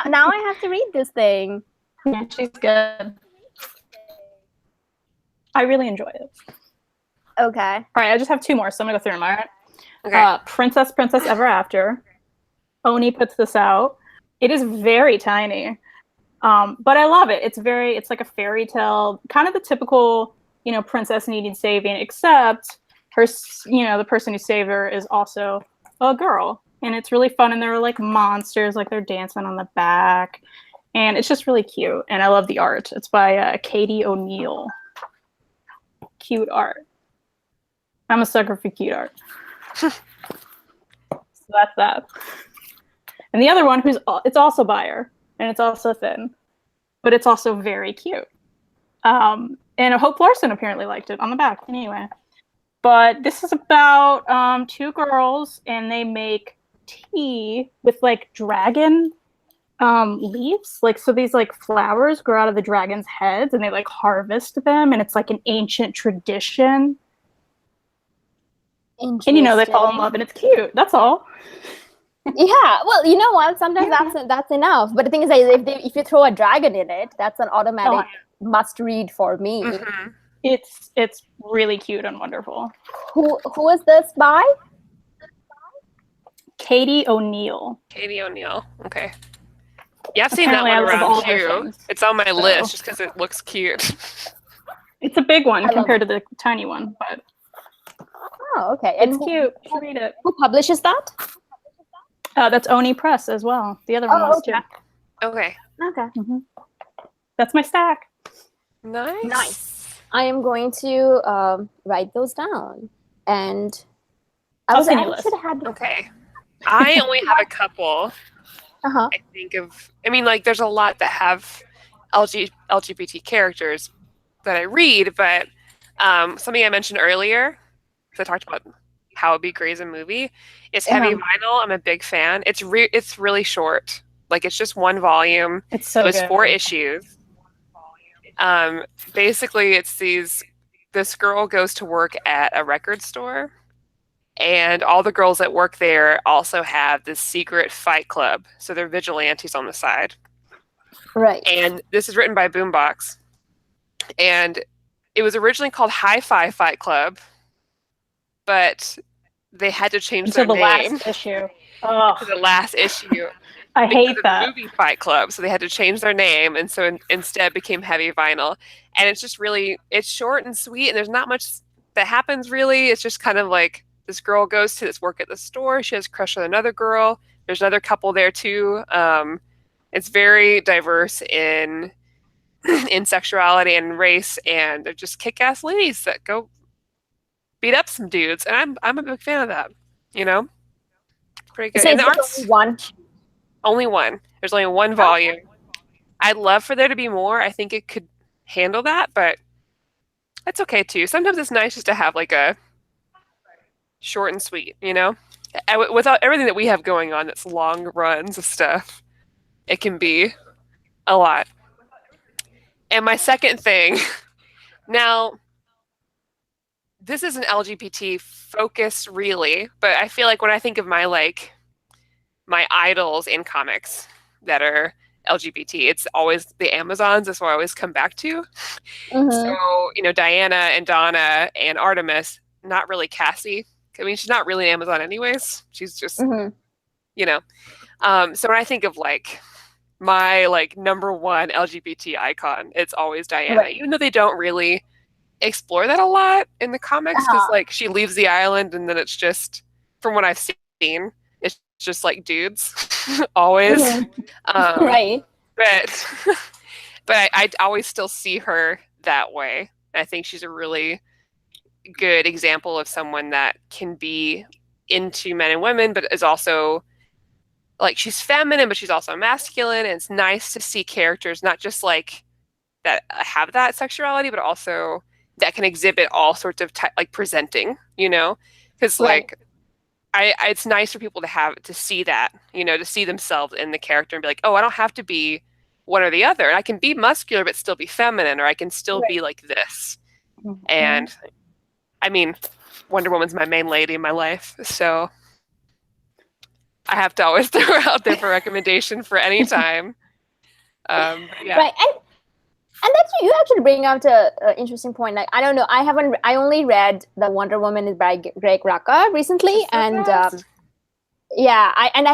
Now I have to read this thing. Yeah, she's good. I really enjoy it. Okay. All right, I just have 2 more, so I'm going to go through them, all right? Okay. Princess Ever After. Oni puts this out. It is very tiny. But I love it. It's like a fairy tale, kind of the typical, princess needing saving, except her, the person who saved her is also a girl. And it's really fun. And there are like monsters, like they're dancing on the back. And it's just really cute. And I love the art. It's by Katie O'Neill. Cute art. I'm a sucker for cute art. So that's that. And the other one, it's also by her. And it's also thin, but it's also very cute. And Hope Larson apparently liked it on the back anyway. But this is about 2 girls, and they make tea with like dragon leaves. Like, so these like flowers grow out of the dragon's heads, and they like harvest them, and it's like an ancient tradition. And they fall in love, and it's cute. That's all. Yeah, well, you know what? Sometimes that's enough. But the thing is, if you throw a dragon in it, that's an automatic must-read for me. Mm-hmm. It's really cute and wonderful. Who is this by? Katie O'Neill. Katie O'Neill. Okay. Yeah, I've seen that one around too. It's on my list just because it looks cute. It's a big one compared to the tiny one, but okay. It's cute. You should read it. Who publishes that? That's Oni Press as well. The other one was too. Okay. Okay. Mm-hmm. That's my stack. Nice. I am going to write those down, and I should have had. Okay. I only have a couple. Uh-huh. I think like there's a lot that have LGBT characters that I read, but something I mentioned earlier, because I talked about how it'd be great as a movie, is Heavy Vinyl. I'm a big fan. It's really short. Like, it's just 1 volume. It's so good. 4 issues. Basically, it's this girl goes to work at a record store, and all the girls that work there also have this secret fight club. So they're vigilantes on the side. Right. And this is written by Boombox. And it was originally called Hi-Fi Fight Club, but they had to change their name. Last issue. Oh. To the last issue. I hate that. The movie Fight Club, so they had to change their name, and so instead became Heavy Vinyl. And it's just it's short and sweet, and there's not much that happens really. It's just kind of like this girl goes to this work at the store. She has a crush on another girl. There's another couple there too. It's very diverse in sexuality and race, and they're just kick-ass ladies that go beat up some dudes, and I'm a big fan of that. Pretty good. So and the art's only one. Only one. There's only 1 volume. I'd love for there to be more. I think it could handle that, but that's okay too. Sometimes it's nice just to have like a short and sweet, without everything that we have going on, that's long runs of stuff, it can be a lot. And my second thing, now, this isn't LGBT focused really, but I feel like when I think of my idols in comics that are LGBT, it's always the Amazons. That's what I always come back to. So, Diana and Donna and Artemis, not really Cassie. I mean, she's not really an Amazon anyways. She's just, So when I think of my number one LGBT icon, it's always Diana, even though they don't really explore that a lot in the comics, because she leaves the island and then it's just, from what I've seen, it's just dudes always. Right. But I always still see her that way. I think she's a really good example of someone that can be into men and women, but is also she's feminine, but she's also masculine. And it's nice to see characters not just that have that sexuality, but also that can exhibit all sorts of presenting, because it's nice for people to see that, to see themselves in the character and be like, oh, I don't have to be one or the other. I can be muscular but still be feminine, or I can still be like this. And I mean, Wonder Woman's my main lady in my life, so I have to always throw her out there for recommendation for any time. Yeah. Right. And that's, you actually bring up an interesting point. I don't know, I only read The Wonder Woman by Greg Rucka recently, and I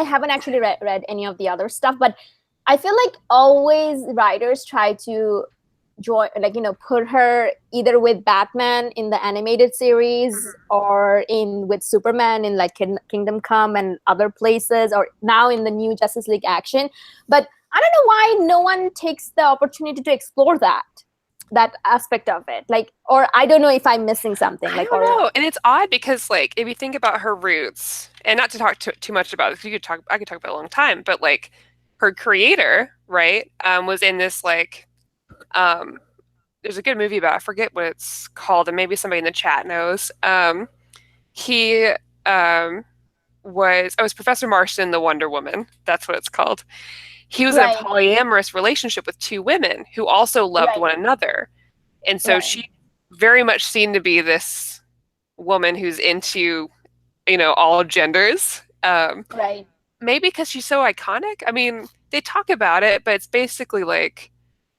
haven't actually read any of the other stuff, but I feel like always writers try to put her either with Batman in the animated series or with Superman in Kingdom Come and other places, or now in the new Justice League Action. But I don't know why no one takes the opportunity to explore that aspect of it. Or I don't know if I'm missing something. I don't know. And it's odd because if you think about her roots, and not to talk too much about it, because I could talk about it a long time, but her creator, right, was in this there's a good movie about it. I forget what it's called, and maybe somebody in the chat knows. He was Professor Marston, the Wonder Woman. That's what it's called. He was in a polyamorous relationship with two women who also loved one another. And so she very much seemed to be this woman who's into, all genders. Maybe because she's so iconic. I mean, they talk about it, but it's basically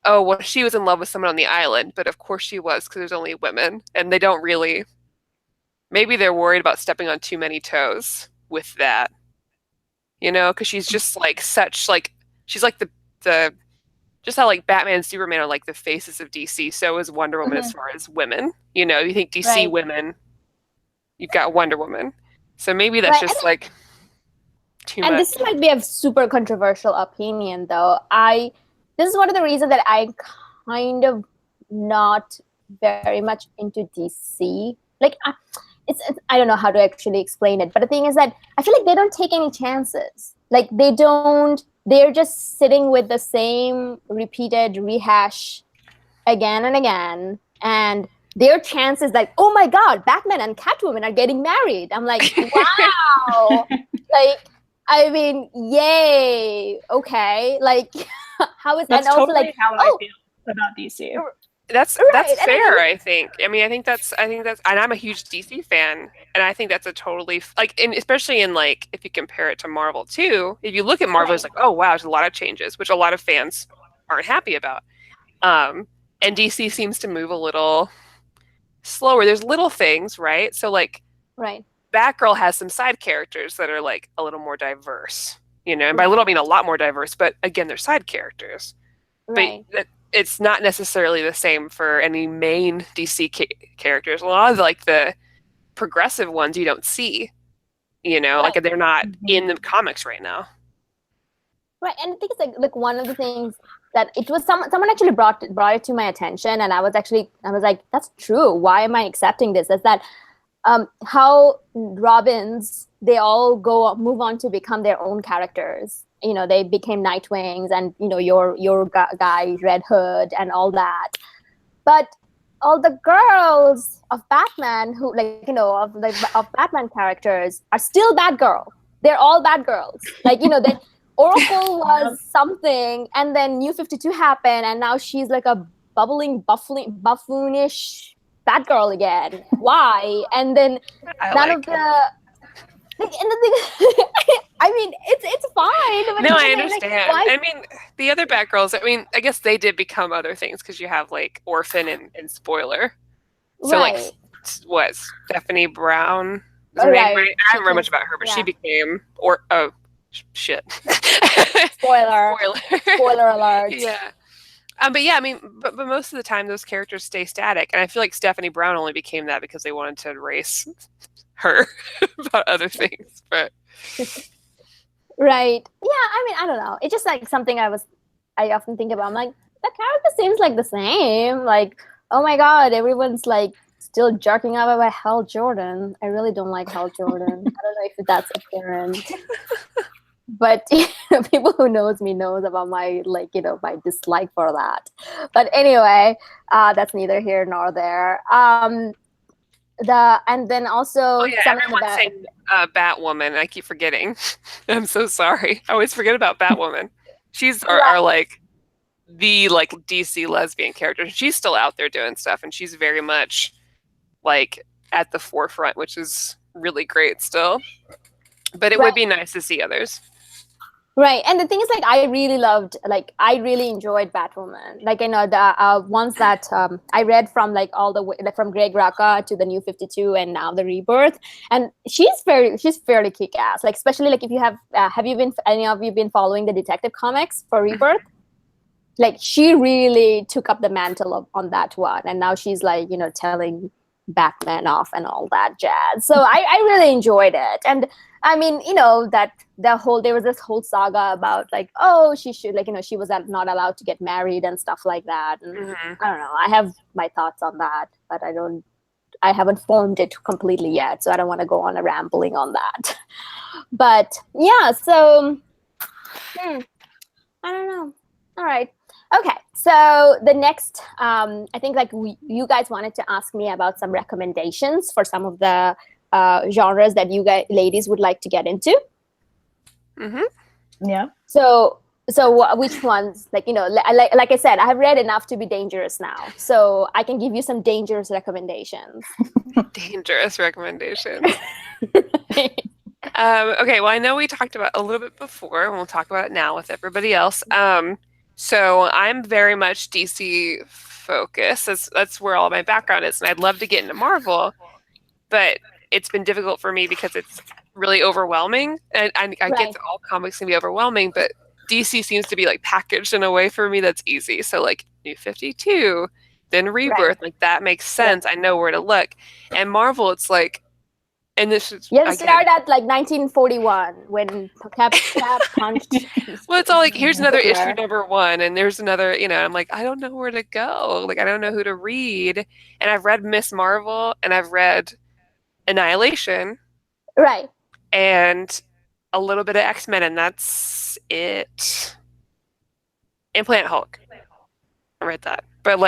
oh, well, she was in love with someone on the island, but of course she was, because there's only women. And they don't really, maybe they're worried about stepping on too many toes with that, because she's just she's the just how Batman and Superman are the faces of DC, so is Wonder Woman as far as women. You think DC women, you've got Wonder Woman. So maybe that's just too much. And this might be a super controversial opinion, though. This is one of the reasons that I'm kind of not very much into DC. I don't know how to actually explain it, but the thing is that I feel like they don't take any chances. They're just sitting with the same repeated rehash again and again. And their chances oh my God, Batman and Catwoman are getting married. I'm like, wow. I mean, yay. Okay. How is that's and also totally how I feel about DC. That's fair. I think. I mean, I think that's, and I'm a huge DC fan, and I think that's a totally and especially in if you compare it to Marvel too. If you look at Marvel, it's oh wow, there's a lot of changes, which a lot of fans aren't happy about. And DC seems to move a little slower. There's little things, right? So Batgirl has some side characters that are a little more diverse, and by little I mean a lot more diverse, but again, they're side characters. But it's not necessarily the same for any main DC characters. A lot of the progressive ones you don't see, they're not in the comics right now. Right, and I think it's one of the things that it was someone actually brought it to my attention, and I was like, that's true. Why am I accepting this? Is that how Robins, they all move on to become their own characters. They became Nightwings and, your guy, Red Hood and all that. But all the girls of Batman who of Batman characters are still Batgirl. They're all Batgirls. That Oracle was something, and then New 52 happened, and now she's like a bubbling, buffoonish Batgirl again. Why? And then I mean, it's fine. But no, I understand. I mean, the other Batgirls, I mean, I guess they did become other things because you have like Orphan and Spoiler. So like, what, Stephanie Brown? I don't remember much about her, but she became shit. Spoiler alert. Yeah. But yeah, I mean, but most of the time those characters stay static, and I feel like Stephanie Brown only became that because they wanted to erase her about other things. But right, yeah. I mean, I don't know. It's just like something I often think about. I'm like, the character seems like the same. Like, oh my god, everyone's like still jerking off about Hal Jordan. I really don't like Hal Jordan. I don't know if that's apparent. But people who knows me knows about my my dislike for that. But anyway, that's neither here nor there. And then also everyone's saying Batwoman. I keep forgetting. I'm so sorry. I always forget about Batwoman. She's our like the DC lesbian character. She's still out there doing stuff, and she's very much like at the forefront, which is really great still. But it would be nice to see others. Right, and the thing is, I really enjoyed Batwoman. I know the ones that I read from all the way from Greg Rucka to the New 52 and now the Rebirth, and she's fairly kick-ass. Especially if you have any of you been following the Detective Comics for Rebirth? She really took up the mantle on that one, and now she's telling Batman off and all that jazz. So I really enjoyed it, and I mean, that there was this whole saga about she should she was not allowed to get married and stuff like that. And I don't know. I have my thoughts on that, but I haven't formed it completely yet, so I don't want to go on a rambling on that. But yeah, so I don't know. All right. Okay, so the next, I think you guys wanted to ask me about some recommendations for some of the genres that you guys, ladies, would like to get into. Yeah. So which ones? Like I said, I have read enough to be dangerous now, so I can give you some dangerous recommendations. Dangerous recommendations. Okay, well, I know we talked about a little bit before, and we'll talk about it now with everybody else. So I'm very much DC focused. That's where all my background is, and I'd love to get into Marvel, but it's been difficult for me because it's really overwhelming. And I get that all comics can be overwhelming, but DC seems to be packaged in a way for me that's easy. So New 52, then Rebirth, that makes sense. I know where to look. And Marvel, it's and this is start at 1941 when Cap punched. Well, it's all here's another issue number 1, and there's another. I'm I don't know where to go. I don't know who to read. And I've read Miss Marvel, and I've read Annihilation, right, and a little bit of X-Men, and that's it. And Planet Hulk. I read that, but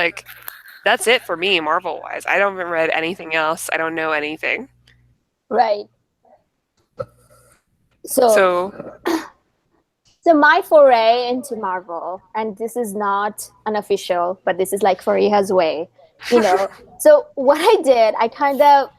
that's it for me, Marvel wise. I haven't read anything else. I don't know anything. Right. So my foray into Marvel, and this is not unofficial, but this is Fariha's way, So what I did, I kind of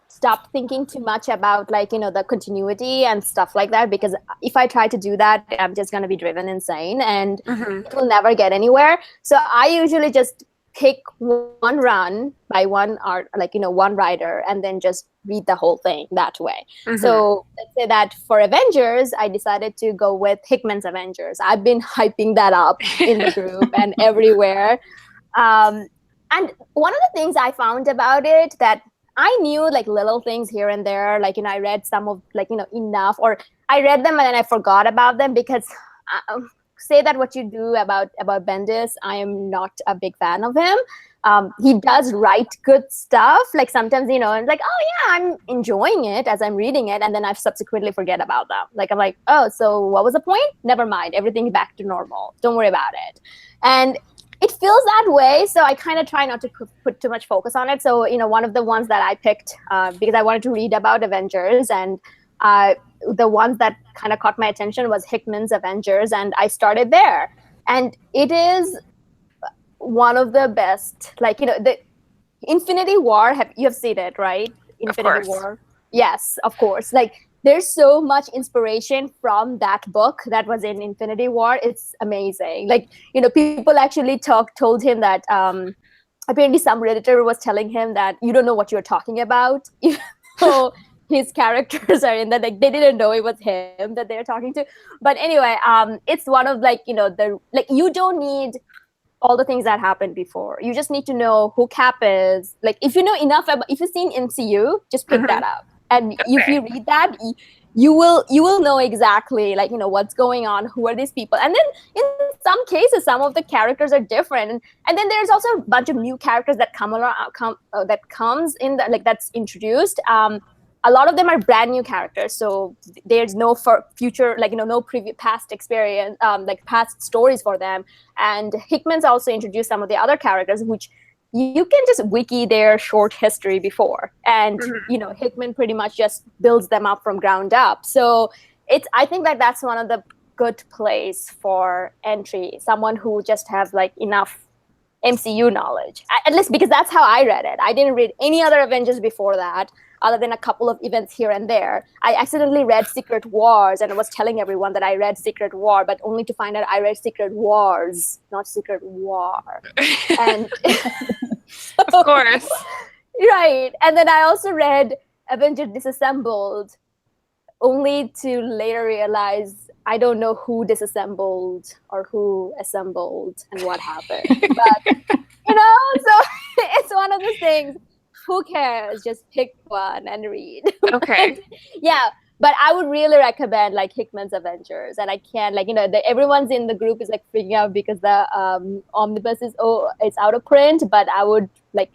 stopped thinking too much about the continuity and stuff like that, because if I try to do that, I'm just going to be driven insane and it will never get anywhere. So I usually just pick one run by one art, one writer, and then just read the whole thing that way. So let's say that for Avengers, I decided to go with Hickman's Avengers. I've been hyping that up in the group and everywhere. And one of the things I found about it that I knew little things here and there, I read some of enough, or I read them and then I forgot about them because say that what you do about Bendis, I am not a big fan of him. He does write good stuff. Sometimes, and oh yeah, I'm enjoying it as I'm reading it, and then I subsequently forget about them. I'm oh, so what was the point? Never mind. Everything's back to normal. Don't worry about it. And it feels that way, so I kind of try not to put too much focus on it. So, one of the ones that I picked because I wanted to read about Avengers, and the ones that kind of caught my attention was Hickman's Avengers, and I started there. And it is one of the best, the Infinity War, you have seen it, right? Infinity War. Yes, of course. There's so much inspiration from that book that was in Infinity War. It's amazing. People actually told him that apparently some Redditor was telling him that you don't know what you're talking about. So his characters are in that, they didn't know it was him that they're talking to. But anyway, it's one of you don't need all the things that happened before. You just need to know who Cap is. If you know enough if you've seen MCU, just pick that up. And if you read that, you will know exactly what's going on, who are these people. And then in some cases, some of the characters are different. And then there's also a bunch of new characters that comes in that's introduced. A lot of them are brand new characters, so there's no future, no past experience, past stories for them. And Hickman's also introduced some of the other characters, which you can just wiki their short history before, and Hickman pretty much just builds them up from ground up. So I think that's one of the good place for entry, someone who just has enough MCU knowledge, at least because that's how I read it. I didn't read any other Avengers before that, other than a couple of events here and there. I accidentally read Secret Wars, and I was telling everyone that I read Secret War, but only to find out I read Secret Wars, not Secret War. And of course. Right. And then I also read Avengers Disassembled, only to later realize I don't know who disassembled or who assembled and what happened. But, so it's one of those things. Who cares? Just pick one and read. Okay. Yeah, but I would really recommend Hickman's Avengers, and I can't everyone's in the group is freaking out because the omnibus it's out of print. But I would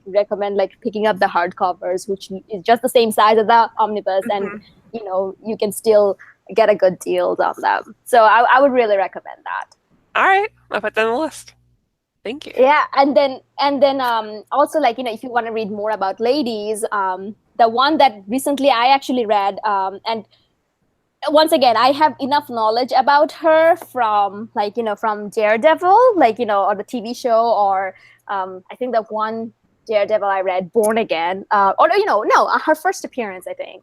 recommend picking up the hardcovers, which is just the same size as the omnibus, and you can still get a good deal on them. So I would really recommend that. All right, I'll put that on the list. Thank you. Yeah, and then also if you want to read more about ladies, the one that recently I actually read, and once again I have enough knowledge about her from from Daredevil, or the TV show, or I think the one Daredevil I read, Born Again, her first appearance, I think.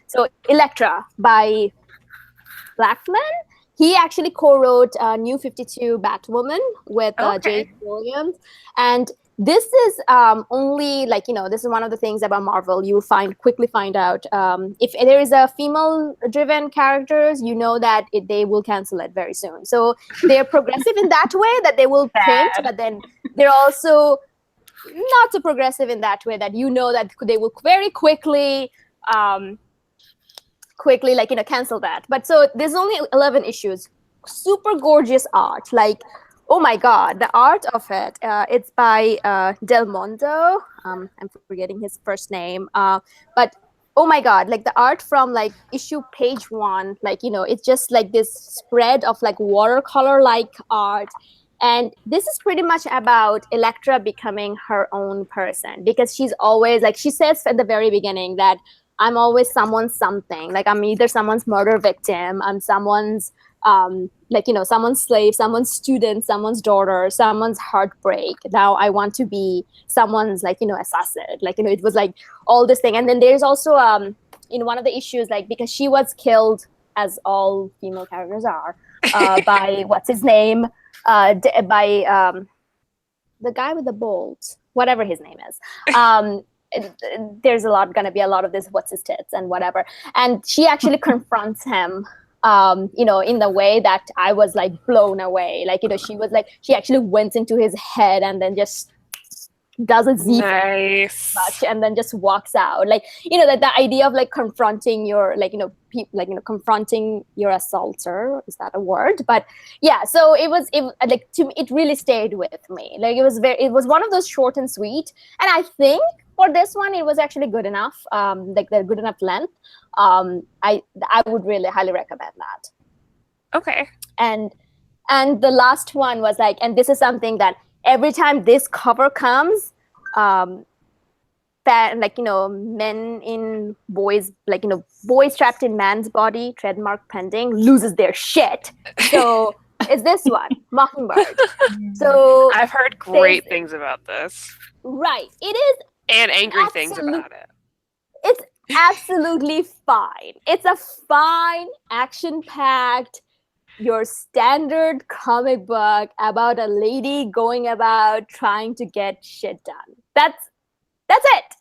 So Elektra by Blackman. He actually co-wrote New 52 Batwoman with J. Williams. And this is only this is one of the things about Marvel you will quickly find out. If there is a female-driven characters, that they will cancel it very soon. So they're progressive in that way that they will print, but then they're also not so progressive in that way that that they will very quickly cancel that. But so there's only 11 issues. Super gorgeous art. Oh my God, the art of it. It's by Del Mondo. I'm forgetting his first name. But oh my God, the art from issue page 1, it's just this spread of watercolor art. And this is pretty much about Elektra becoming her own person, because she's always she says at the very beginning that I'm always someone's something. I'm either someone's murder victim, I'm someone's someone's slave, someone's student, someone's daughter, someone's heartbreak. Now I want to be someone's assassin. It was all this thing. And then there's also in one of the issues, because she was killed, as all female characters are, by what's his name? By the guy with the bolt, whatever his name is. There's going to be a lot of this what's his tits and whatever, and she actually confronts him in the way that I was blown away. She was she actually went into his head and then just does a Z much and then just walks out. That the idea of confronting your confronting your assaulter, is that a word? But yeah, so to me it really stayed with me. It was one of those short and sweet, and I think for this one it was actually good enough, the good enough length. I would really highly recommend that. Okay. And the last one was and this is something that every time this cover comes, men in boys, boys trapped in man's body, trademark pending, loses their shit. So it's this one, Mockingbird. So I've heard great things about this. Right. It is. And angry things about it. It's absolutely fine. It's a fine, action-packed, your standard comic book about a lady going about trying to get shit done. That's it.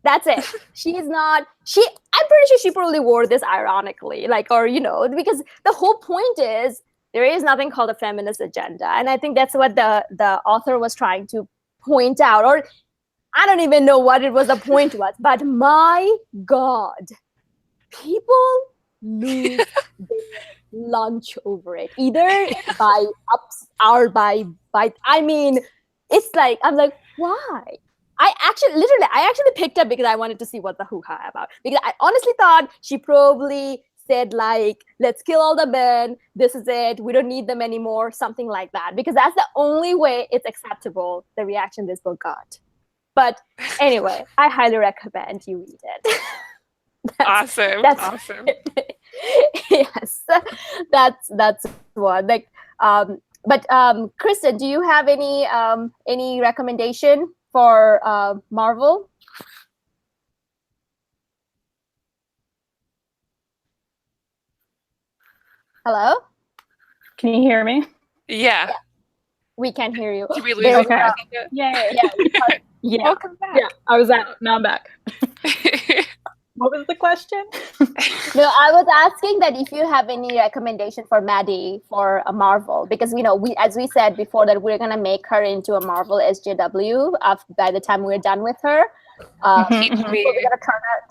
That's it. I'm pretty sure she probably wore this ironically, because the whole point is there is nothing called a feminist agenda. And I think that's what the author was trying to point out, or I don't even know what it was the point was, but my God, people lose their lunch over it, either by ups or by I mean, it's like, I'm like, why? I actually picked up because I wanted to see what the hoo-ha about. Because I honestly thought she probably said let's kill all the men. This is it. We don't need them anymore. Something like that. Because that's the only way it's acceptable, the reaction this book got. But anyway, I highly recommend you read it. Awesome. Yes, that's one. But Kristen, do you have any recommendation for Marvel? Hello? Can you hear me? Yeah. We can hear you. Did we lose you? Okay. Yeah. Yeah. Welcome back. Yeah, I was out. Now I'm back. What was the question? No, I was asking that if you have any recommendation for Maddie for a Marvel, because as we said before, that we're gonna make her into a Marvel SJW by the time we're done with her. So we're gonna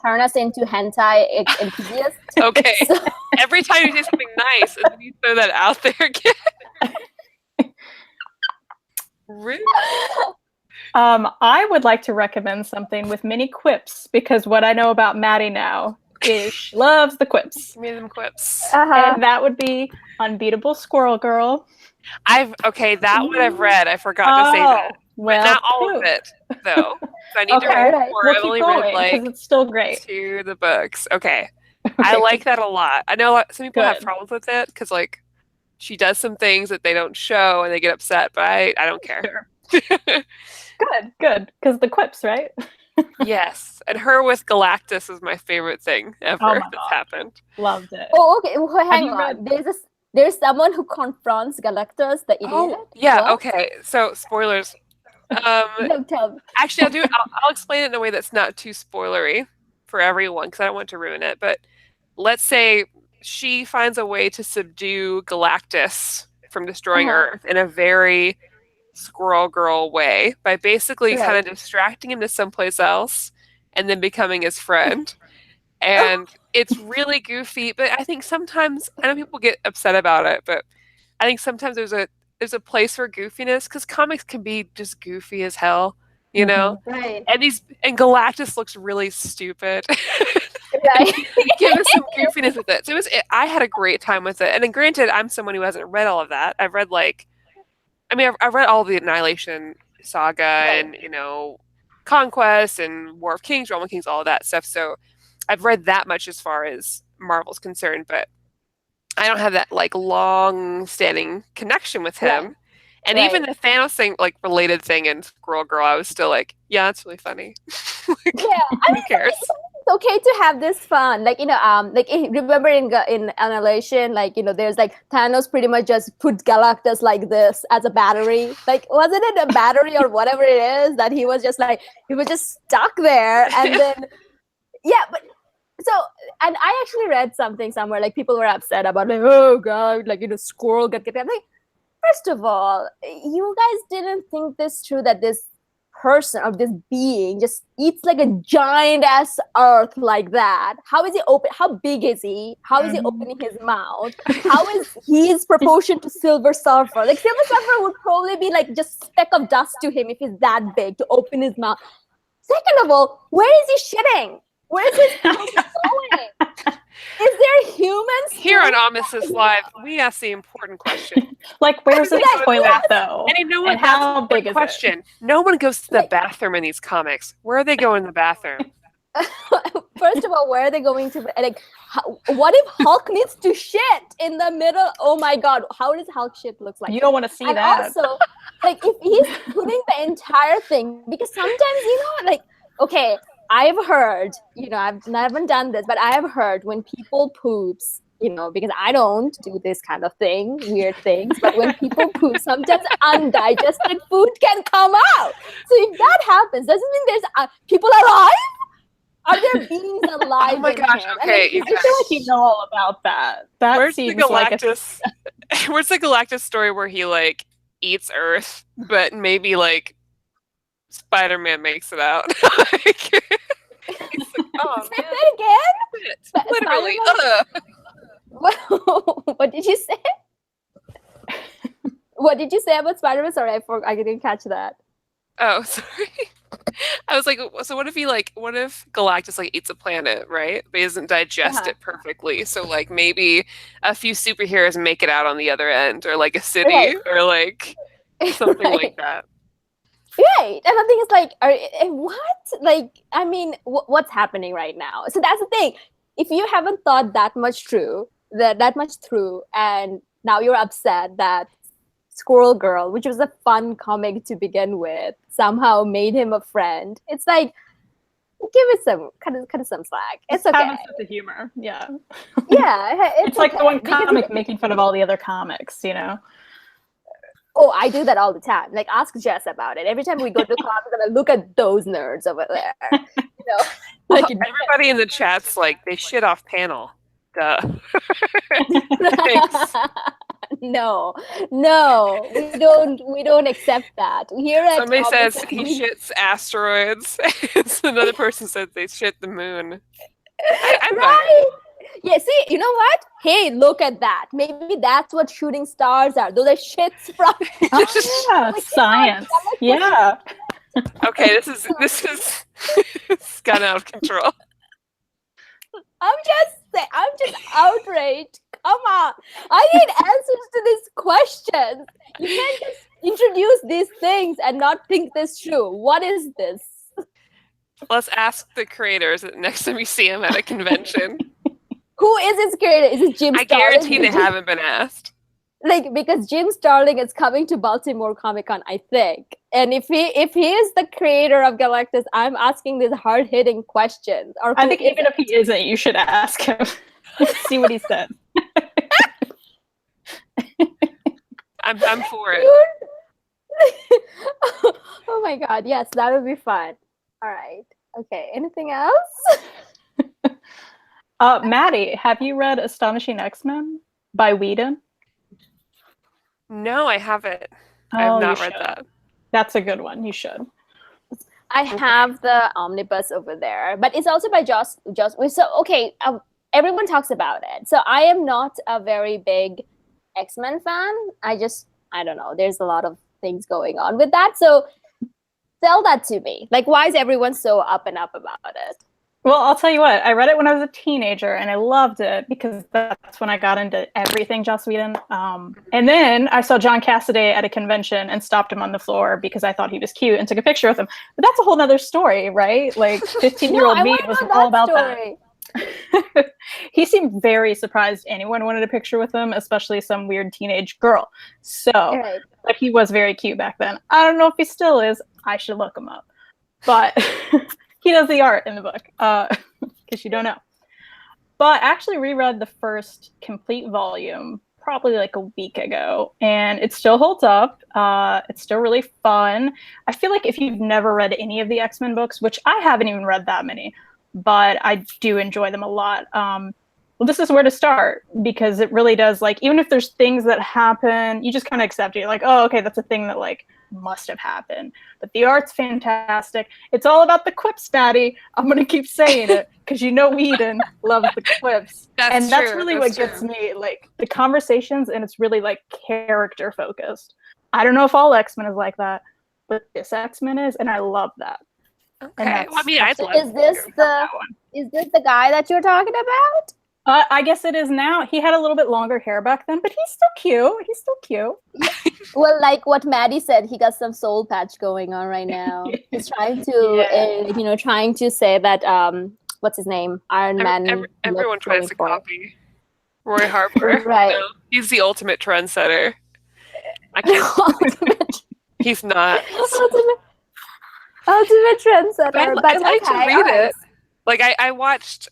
turn us into hentai enthusiasts. Okay. So, every time you say something nice, and then you throw that out there again. Really? I would like to recommend something with many quips, because what I know about Maddie now is she loves the quips. Give me them quips. And that would be Unbeatable Squirrel Girl. That one I've read. I forgot to say that. Well, but not all of it, though. So I need to read more. We'll I've only read it's still great. 2 of the books. Okay. I like that a lot. I know some people have problems with it because she does some things that they don't show and they get upset, but I don't care. Sure. Good. Because the quips, right? Yes. And her with Galactus is my favorite thing ever that's happened. Loved it. Oh, okay. Well, hang on. There's someone who confronts Galactus, the idiot. Oh, yeah. What? Okay. So, spoilers. No, tell me. Actually, I'll explain it in a way that's not too spoilery for everyone because I don't want to ruin it. But let's say she finds a way to subdue Galactus from destroying Earth in a very Squirrel Girl way by basically kind of distracting him to someplace else and then becoming his friend. And it's really goofy, but I think sometimes, I know people get upset about it, but I think sometimes there's a place for goofiness because comics can be just goofy as hell, you know? Right. And Galactus looks really stupid. Right. Give us some goofiness with it. So I had a great time with it. And then granted, I'm someone who hasn't read all of that. I've read I've read all the Annihilation saga and, Conquest and War of Kings, Realm of Kings, all of that stuff. So I've read that much as far as Marvel's concerned, but I don't have that long-standing connection with him. Right. And even the Thanos thing, related thing in Squirrel Girl, I was still yeah, that's really funny. Who cares? It's okay to have this fun, remember in Annihilation, there's Thanos pretty much just put Galactus like this as a battery. Wasn't it a battery or whatever it is that he was just stuck there, and then but. So, and I actually read something somewhere, people were upset about, oh God, squirrel got I'm like, first of all, you guys didn't think this through, that this person or this being just eats a giant ass earth like that. How is he open? How big is he? How is he opening his mouth? How is his proportion to Silver Surfer? Silver Surfer would probably be just speck of dust to him if he's that big to open his mouth. Second of all, where is he shitting? Where is this going? Is there humans Here on doing Omnibus Live, we ask the important question. Like, where's the Yes. toilet though? And you know what? And how That's the big is it? question. No one goes to the Like- bathroom in these comics. Where are they going in the bathroom? First of all, where are they going to? Like, what if Hulk needs to shit in the middle? Oh my God, how does Hulk shit look like? You don't want to see And that. also, like, if he's putting the entire thing, because sometimes, like, okay, I've heard, I've never done this, but I have heard when people poops, because I don't do this kind of thing, weird things, but when people poop, sometimes undigested food can come out. So if that happens, doesn't mean there's people alive? Are there beings alive? Oh my in gosh, him? okay, And you I feel like you know all about that. That Where's the seems like a Galactus? Where's the Galactus story where he like eats Earth, but maybe like Spider-Man makes it out? Like, he's like, oh Say man, that again? shit. Literally. What did you say? What did you say about Spider-Man? Sorry, I didn't catch that. Oh, sorry. I was like, so what if Galactus like eats a planet, right? But he doesn't digest it perfectly. So like maybe a few superheroes make it out on the other end, or like a city, Right. or like something Right. like that. Right, and the thing is, like, what? Like, I mean, what's happening right now? So that's the thing. If you haven't thought that much through, and now you're upset that Squirrel Girl, which was a fun comic to begin with, somehow made him a friend. It's like, give it some, cut it some slack. It's okay. Have a sense of humor. Yeah. Yeah, It's like okay. the one Because comic making fun of all the other comics, Oh, I do that all the time. Like, ask Jess about it. Every time we go to comics, and I look at those nerds over there. Like, Everybody in the chat's like, they shit off panel. Duh. Thanks. No, we don't accept that. Here at Somebody Omnibus, says he shits asteroids. Another person says they shit the moon. I'm fine. right? Yeah, see, you know what? Hey, look at that. Maybe that's what shooting stars are. Those are shits from. Yeah, science. Yeah. Okay, this is it's gone out of control. I'm just outraged. Come on, I need answers to these questions. You can't just introduce these things and not think this through. What is this? Let's ask the creators next time you see them at a convention. Who is its creator? Is it Jim I Starlin? guarantee they haven't been asked. Like, because Jim Starlin is coming to Baltimore Comic Con, I think. And if he is the creator of Galactus, I'm asking these hard hitting questions. Or I think even if he isn't, you should ask him. See what he said. I'm for it. Oh my God! Yes, that would be fun. All right. Okay. Anything else? Maddie, have you read Astonishing X-Men by Whedon? No, I haven't. I Oh, have not you read should. that. That's a good one. You should. I have the omnibus over there, but it's also by Joss. So okay, everyone talks about it. So I am not a very big X-Men fan. I don't know. There's a lot of things going on with that. So tell that to me. Like, why is everyone so up and up about it? Well, I'll tell you what. I read it when I was a teenager, and I loved it because that's when I got into everything Joss Whedon. And then I saw John Cassaday at a convention and stopped him on the floor because I thought he was cute and took a picture with him. But that's a whole nother story, right? Like, 15-year-old me was all about that. He seemed very surprised anyone wanted a picture with him, especially some weird teenage girl. So, Right. but he was very cute back then. I don't know if he still is. I should look him up. But he does the art in the book, because you don't know. But I actually reread the first complete volume probably like a week ago, and it still holds up. It's still really fun. I feel like if you've never read any of the X-Men books, which I haven't even read that many, but I do enjoy them a lot. Well, this is where to start, because it really does, like, even if there's things that happen, you just kind of accept it. You're like, oh, okay, that's a thing that, like, must have happened. But the art's fantastic. It's all about the quips, Maddie. I'm going to keep saying it, because you know Whedon loves the quips. That's That's true, really that's what gets true. me, like, the conversations, and it's really, like, character-focused. I don't know if all X-Men is like that, but this X-Men is, and I love that. Okay. Well, I mean, I'd love Is this to. Is this the guy that you're talking about? I guess it is now. He had a little bit longer hair back then, but he's still cute. He's still cute. Well, like what Maddie said, he got some soul patch going on right now. He's trying to, trying to say that, what's his name? Iron Man. Everyone tries to copy Roy Harper. Right. No, he's the ultimate trendsetter. I can't. He's not. Ultimate trendsetter. But I like to read it. Like I watched.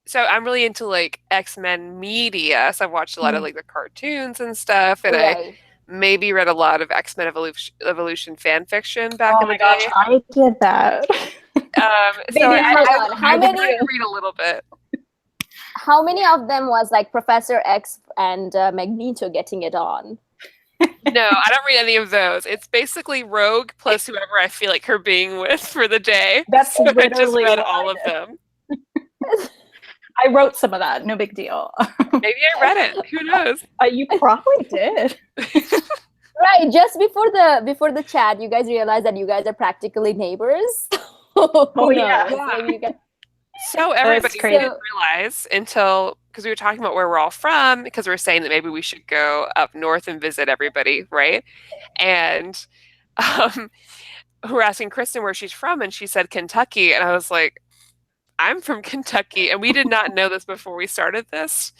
So I'm really into like X-Men media. So I've watched a lot of like the cartoons and stuff, and I maybe read a lot of X-Men Evolution fan fiction back in the day. Gosh, I did that. So I would read a little bit. How many of them was like Professor X and Magneto getting it on? No, I don't read any of those. It's basically Rogue plus whoever I feel like her being with for the day. That's so literally I just read all of them. I wrote some of that. No big deal. Maybe I read it. Who knows? You probably did. Right. Just before the chat, you guys realized that you guys are practically neighbors. Yeah. So everybody didn't realize until, because we were talking about where we're all from, because we were saying that maybe we should go up north and visit everybody, right? And we're asking Kristen where she's from, and she said Kentucky, and I was like, I'm from Kentucky, and we did not know this before we started this.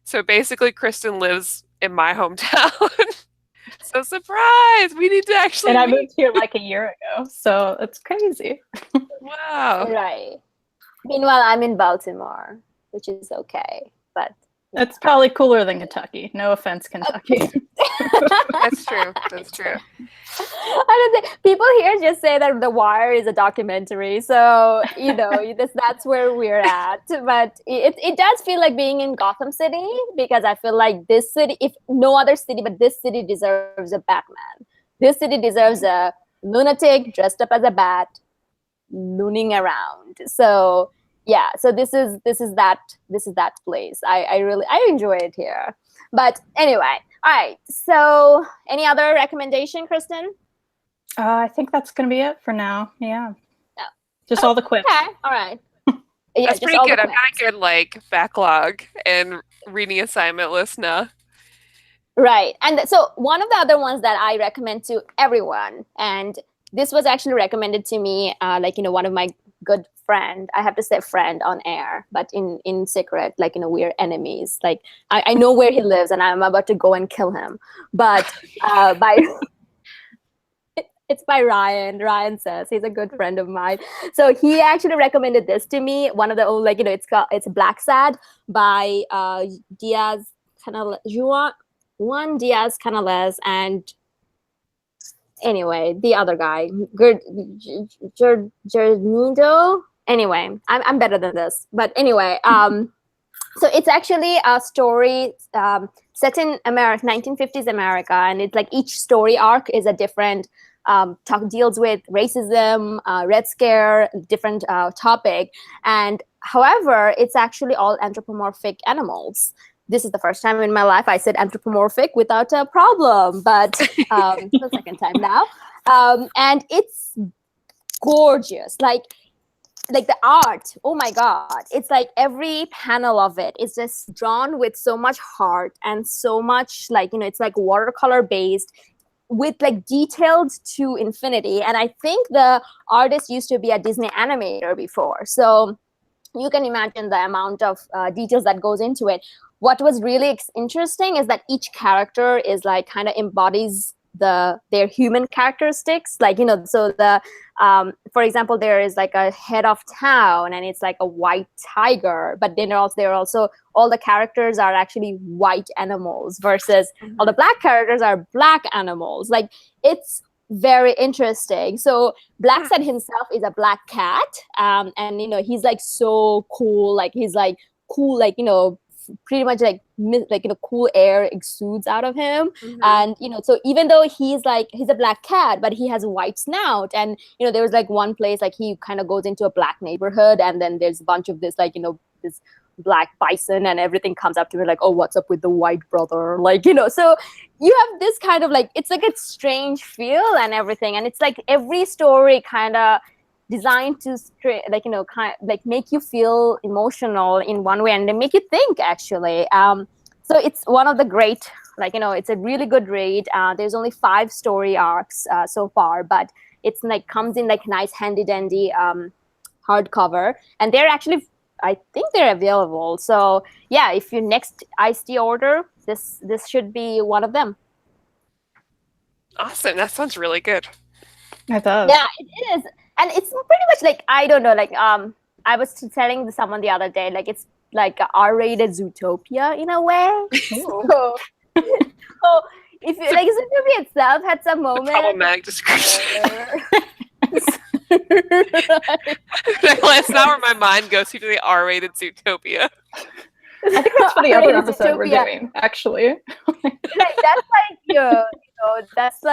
So basically, Kristen lives in my hometown. So surprise! We need to actually. And I moved here like a year ago, so it's crazy. Wow. Right. Meanwhile, I'm in Baltimore, which is okay, but it's probably cooler than Kentucky. No offense, Kentucky. That's true. That's true. I don't think people here just say that The Wire is a documentary, so that's where we're at. But it does feel like being in Gotham City, because I feel like this city, if no other city, but this city deserves a Batman. This city deserves a lunatic dressed up as a bat, looning around. So yeah, so this is that place. I enjoy it here. But anyway, all right. So any other recommendation, Kristen? I think that's gonna be it for now. Yeah. No. Just all the quips. Okay. All right. Yeah, that's pretty good. I've got a good like backlog and reading assignment list now. Right. And so one of the other ones that I recommend to everyone, and this was actually recommended to me, one of my good friend. I have to say friend on air, but in secret, we're enemies. Like I know where he lives, and I'm about to go and kill him. But it's by Ryan. Ryan says he's a good friend of mine. So he actually recommended this to me. One of the it's Black Sad by Juan Diaz Canales, and anyway, the other guy, Gernido. Anyway, I'm better than this. But anyway, so it's actually a story set in America, 1950s America, and it's like each story arc is a different deals with racism, Red Scare, different topic. And however, it's actually all anthropomorphic animals. This is the first time in my life I said anthropomorphic without a problem, but the second time now. And it's gorgeous. Like the art, oh my God. It's like every panel of it is just drawn with so much heart and so much it's like watercolor based with like detailed to infinity. And I think the artist used to be a Disney animator before. So you can imagine the amount of details that goes into it. What was really interesting is that each character is like kind of embodies their human characteristics. So the for example, there is like a head of town, and it's like a white tiger, but then there are also all the characters are actually white animals versus all the black characters are black animals. Like it's very interesting. So Black Sad himself is a black cat, and he's like so cool. Like he's like cool, pretty much cool air exudes out of him. And so even though he's a black cat, but he has a white snout, and there was like one place like he kind of goes into a black neighborhood, and then there's a bunch of this this black bison, and everything comes up to me like, oh, what's up with the white brother, so you have this kind of it's like a strange feel and everything. And it's like every story kind of designed to make you feel emotional in one way and they make you think actually. So it's one of the great, it's a really good read. There's only 5 story arcs so far, but it's comes in nice handy dandy hardcover, and they're actually, I think they're available. So yeah, if you next iced tea order, this should be one of them. Awesome. That sounds really good. It does. Yeah, it is. And it's pretty much I don't know, I was telling someone the other day, it's like a R-rated Zootopia in a way. So if you, Zootopia itself had some moments. Problematic description. That's not where my mind goes to the R-rated Zootopia. I think that's for the other episode we're doing, actually. That's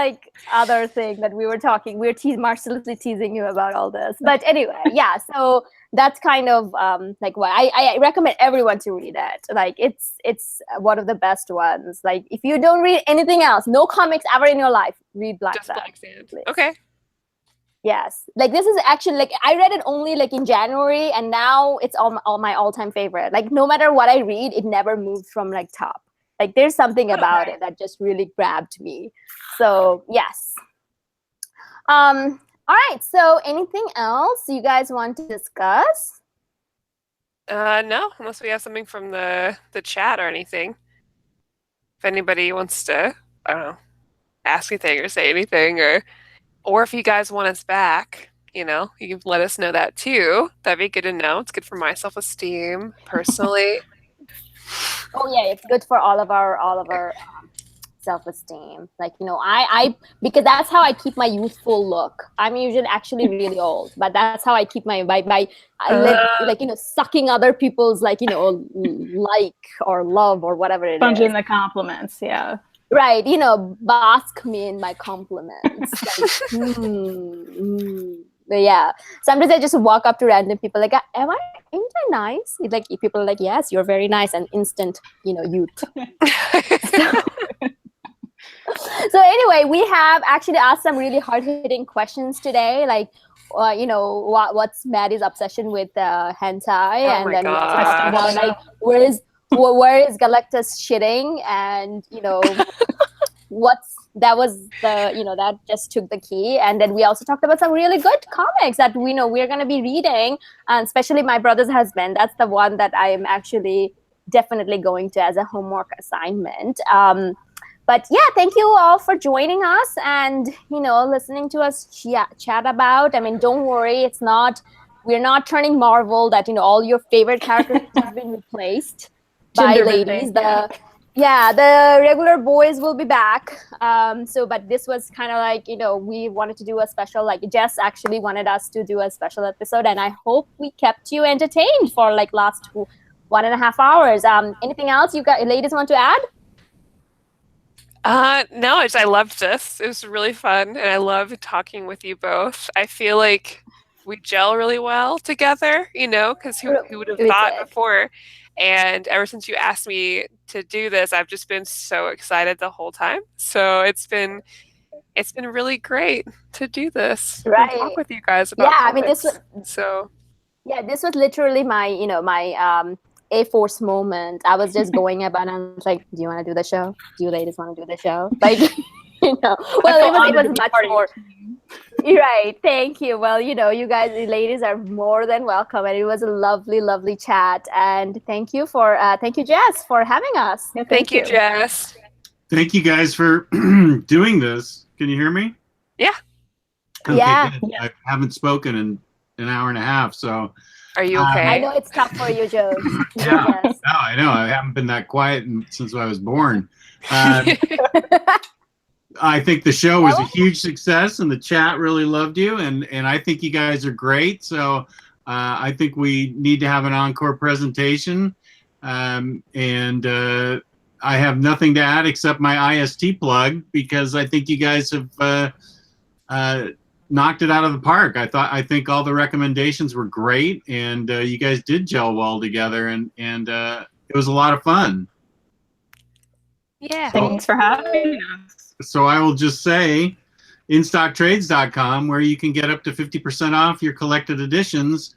other thing that we were talking. We were mercilessly teasing you about all this. But anyway, yeah. So that's kind of what I recommend everyone to read it. It's one of the best ones. If you don't read anything else, no comics ever in your life, read Black Sand. Okay. Yes, this is actually I read it only in January, and now it's all my all-time favorite. No matter what I read, it never moved from top. There's something about it that just really grabbed me. So yes. All right. So anything else you guys want to discuss? No, unless we have something from the chat or anything. If anybody wants to, I don't know, ask anything or say anything, or if you guys want us back, you can let us know that too. That'd be good to know. It's good for my self-esteem personally. Oh yeah, it's good for all of our self-esteem. I because that's how I keep my youthful look. I'm usually actually really old, but that's how I keep my sucking other people's like or love or whatever it is. Sponging the compliments, yeah. Right, bask me in my compliments. But yeah, sometimes I just walk up to random people ain't I nice? People are like, yes, you're very nice, and instant, youth. So anyway, we have actually asked some really hard-hitting questions today, what's Maddie's obsession with hentai, and then we also talked about where is Galactus shitting, and that just took the key. And then we also talked about some really good comics that we know we're going to be reading, and especially My Brother's Husband. That's the one that I am actually definitely going to as a homework assignment. But yeah, thank you all for joining us and listening to us chat about. I mean, don't worry, we're not turning Marvel that all your favorite characters have been replaced by ladies. The regular boys will be back. But this was kind of we wanted to do a special, Jess actually wanted us to do a special episode, and I hope we kept you entertained for last 1.5 hours. Anything else you ladies want to add? No, I loved this. It was really fun, and I love talking with you both. I feel like we gel really well together, because who would have thought before? And ever since you asked me to do this, I've just been so excited the whole time. So it's been really great to do this. Right. And talk with you guys about comics. This was literally my my A-Force moment. I was just going about and I was like, do you want to do the show? Do you ladies want to do the show? Well, it was much more. You're right. Thank you. Well, you guys, the ladies are more than welcome, and it was a lovely, lovely chat. And thank you, Jess, for having us. Yeah, thank you, Jess. Thank you guys for doing this. Can you hear me? Yeah. Okay, yeah. Good. I haven't spoken in an hour and a half, so. Are you okay? I know it's tough for you, Joe. Yeah, no, I know. I haven't been that quiet since I was born. I think the show was a huge success, and the chat really loved you, and I think you guys are great. So I think we need to have an encore presentation, and I have nothing to add except my IST plug, because I think you guys have knocked it out of the park. I think all the recommendations were great, and you guys did gel well together, and it was a lot of fun. Yeah. Thanks for having us. So I will just say, InStockTrades.com, where you can get up to 50% off your collected editions.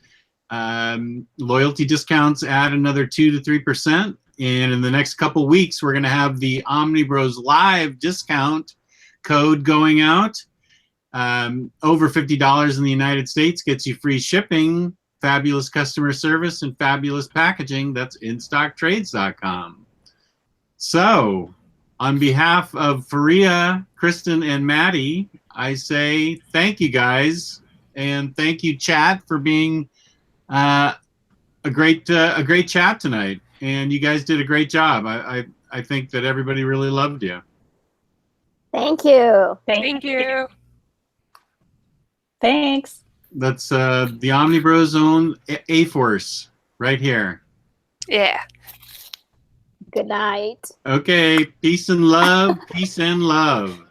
Loyalty discounts add another 2 to 3%. And in the next couple weeks, we're going to have the Omnibroslive discount code going out. Over $50 in the United States gets you free shipping, fabulous customer service, and fabulous packaging. That's InStockTrades.com. So, on behalf of Faria, Kristen, and Maddie, I say thank you guys, and thank you, chat, for being a great chat tonight. And you guys did a great job. I think that everybody really loved you. Thank you. Thank you. Thanks. That's the OmniBros own A-Force right here. Yeah. Good night. Okay, peace and love. Peace and love.